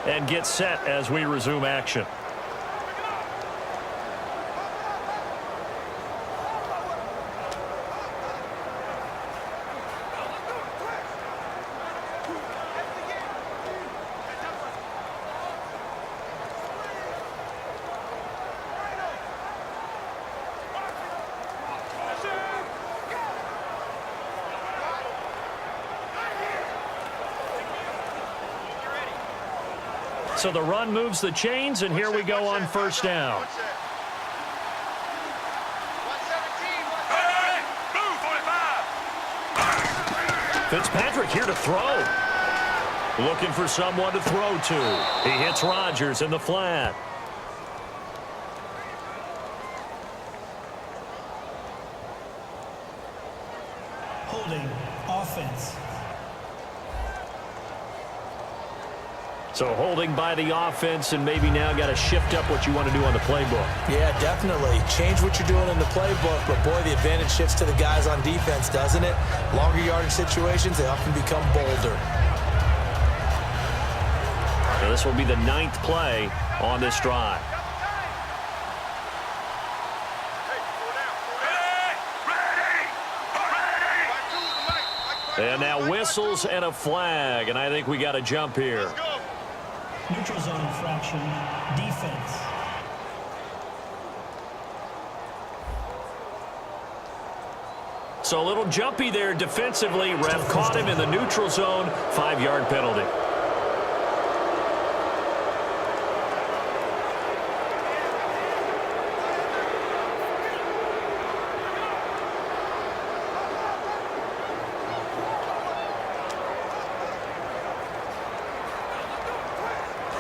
and get set as we resume action. So the run moves the chains, and here we go on first down. Fitzpatrick here to throw. Looking for someone to throw to. He hits Rodgers in the flat.
Holding offense.
So holding by the offense, and maybe now got to shift up what you want to do on the playbook.
Yeah, definitely. Change what you're doing in the playbook, but boy, the advantage shifts to the guys on defense, doesn't it? Longer yardage situations, they often become bolder.
Now this will be the 9th play on this drive. And now whistles and a flag, and I think we got to jump here.
Neutral zone infraction, defense.
So a little jumpy there defensively. Ref caught him in the neutral zone. 5-yard penalty.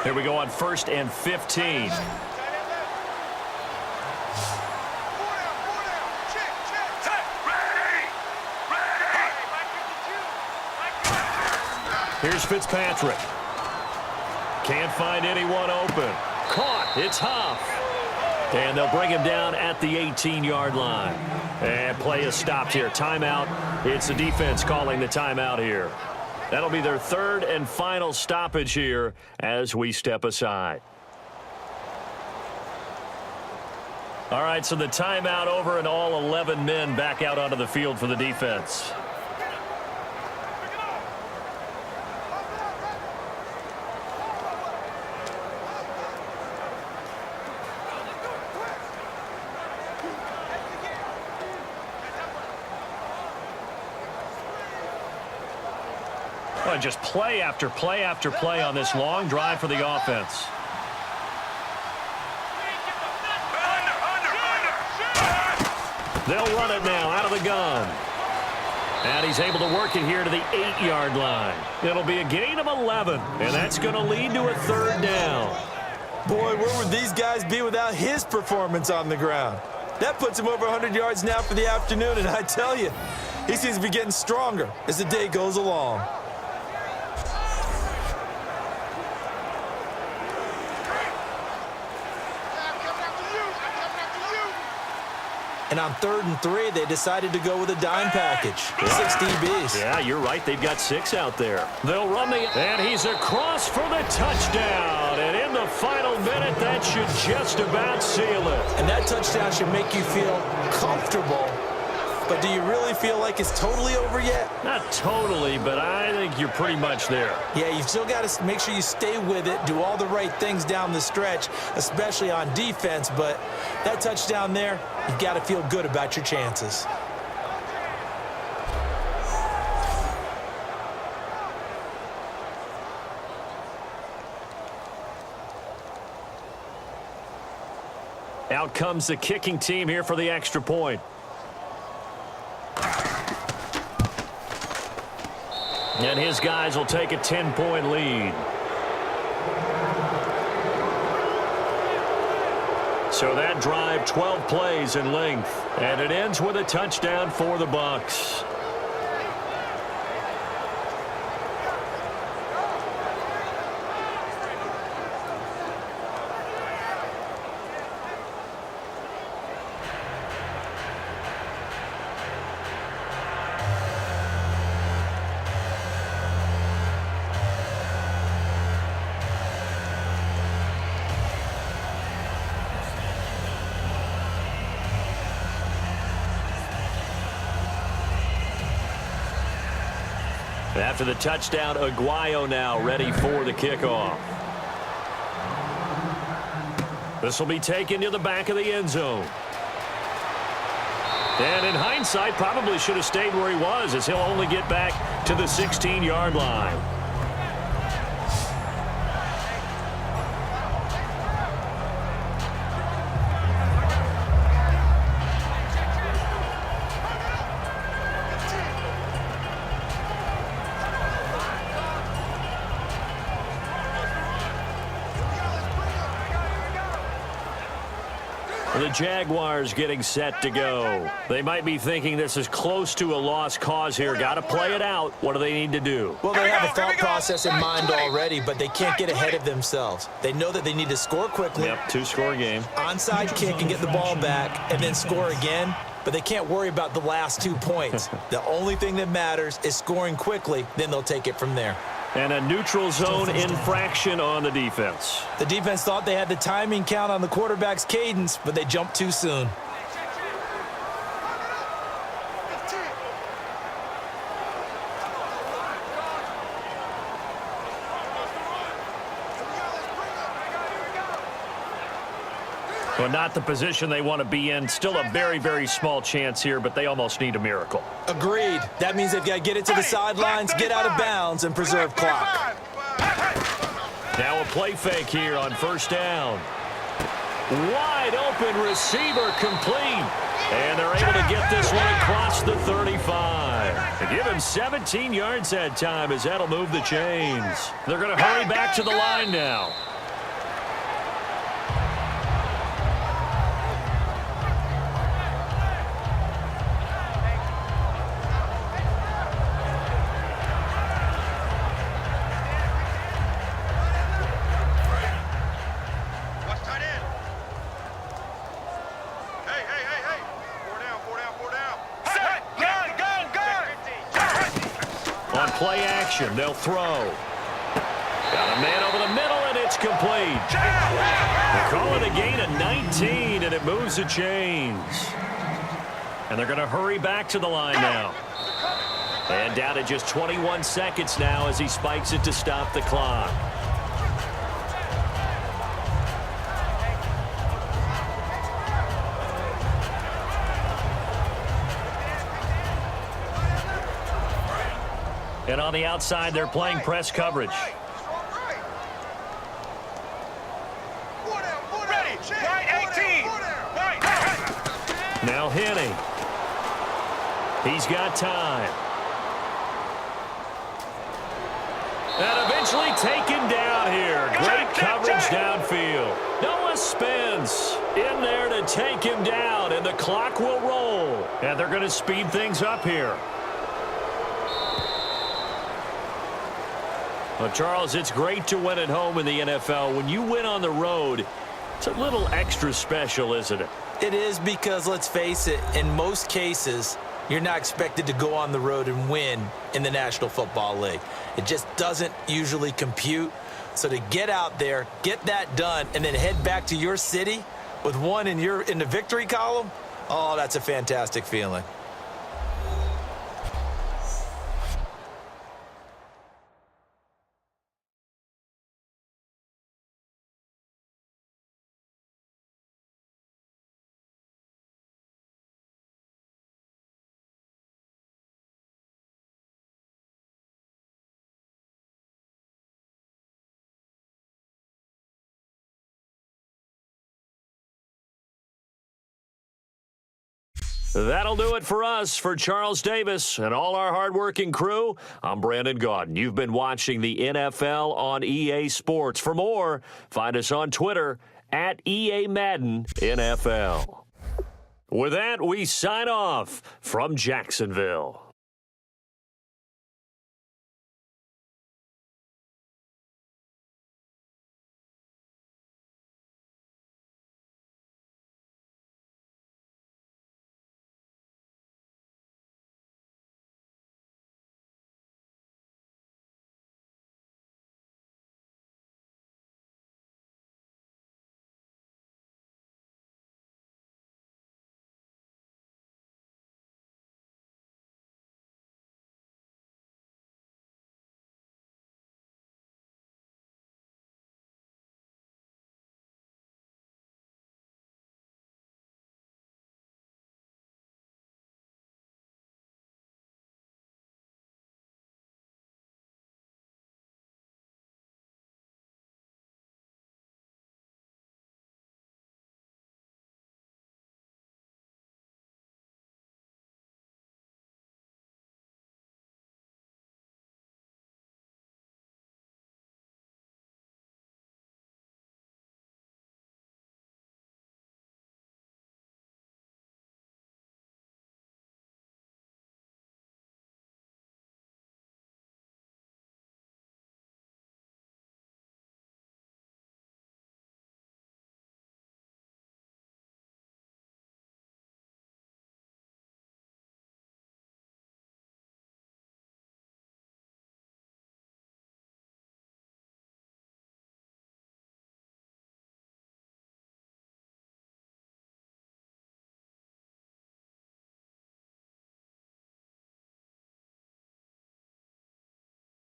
Here we go on 1st and 15. Here's Fitzpatrick. Can't find anyone open. Caught. It's Huff. And they'll bring him down at the 18-yard line. And play is stopped here. Timeout. It's the defense calling the timeout here. That'll be their 3rd and final stoppage here as we step aside. All right, so the timeout over and all 11 men back out onto the field for the defense. Well, just play after play after play on this long drive for the offense. They'll run it now out of the gun. And he's able to work it here to the 8-yard line. It'll be a gain of 11, and that's going to lead to a 3rd down.
Boy, where would these guys be without his performance on the ground? That puts him over 100 yards now for the afternoon, and I tell you, he seems to be getting stronger as the day goes along. And on 3rd and 3, they decided to go with a dime package. 6 DBs.
Yeah, you're right. They've got 6 out there. They'll run the... And he's across for the touchdown. And in the final minute, that should just about seal it.
And that touchdown should make you feel comfortable. But do you really feel like it's totally over yet?
Not totally, but I think you're pretty much there.
Yeah, you've still got to make sure you stay with it, do all the right things down the stretch, especially on defense. But that touchdown there, you've got to feel good about your chances.
Out comes the kicking team here for the extra point. And his guys will take a 10-point lead. So that drive, 12 plays in length. And it ends with a touchdown for the Bucs. After the touchdown, Aguayo now ready for the kickoff. This will be taken to the back of the end zone. And in hindsight, probably should have stayed where he was, as he'll only get back to the 16-yard line. The Jaguars getting set to go. They might be thinking this is close to a lost cause here. Got to play it out. What do they need to do?
Well, they have a thought process in mind already, but they can't get ahead of themselves. They know that they need to score quickly.
Yep, 2-score game.
Onside kick and get the ball back and then score again, but they can't worry about the last 2 points. The only thing that matters is scoring quickly, then they'll take it from there.
And a neutral zone infraction on the defense.
The defense thought they had the timing count on the quarterback's cadence, but they jumped too soon.
Well, not the position they want to be in. Still a very, very small chance here, but they almost need a miracle.
Agreed. That means they've got to get it to the sidelines, get out of bounds, and preserve clock.
Now a play fake here on 1st down. Wide open receiver complete. And they're able to get this one across the 35. They give him 17 yards that time, as that'll move the chains. They're going to hurry back to the line now. play action. They'll throw. Got a man over the middle, and it's complete. They're calling a gain of 19, and it moves the chains. And they're going to hurry back to the line now. And down to just 21 seconds now as he spikes it to stop the clock. And on the outside, they're playing press coverage. Now Henning. He's got time. And eventually taken down here. Great coverage downfield. Noah Spence in there to take him down, and the clock will roll. And they're going to speed things up here. Well, Charles, it's great to win at home in the NFL. When you win on the road, it's a little extra special, isn't it?
It is, because, let's face it, in most cases, you're not expected to go on the road and win in the National Football League. It just doesn't usually compute. So to get out there, get that done, and then head back to your city with one in the victory column, oh, that's a fantastic feeling.
That'll do it for us. For Charles Davis and all our hardworking crew, I'm Brandon Gaudin. You've been watching the NFL on EA Sports. For more, find us on Twitter at EA Madden NFL. With that, we sign off from Jacksonville.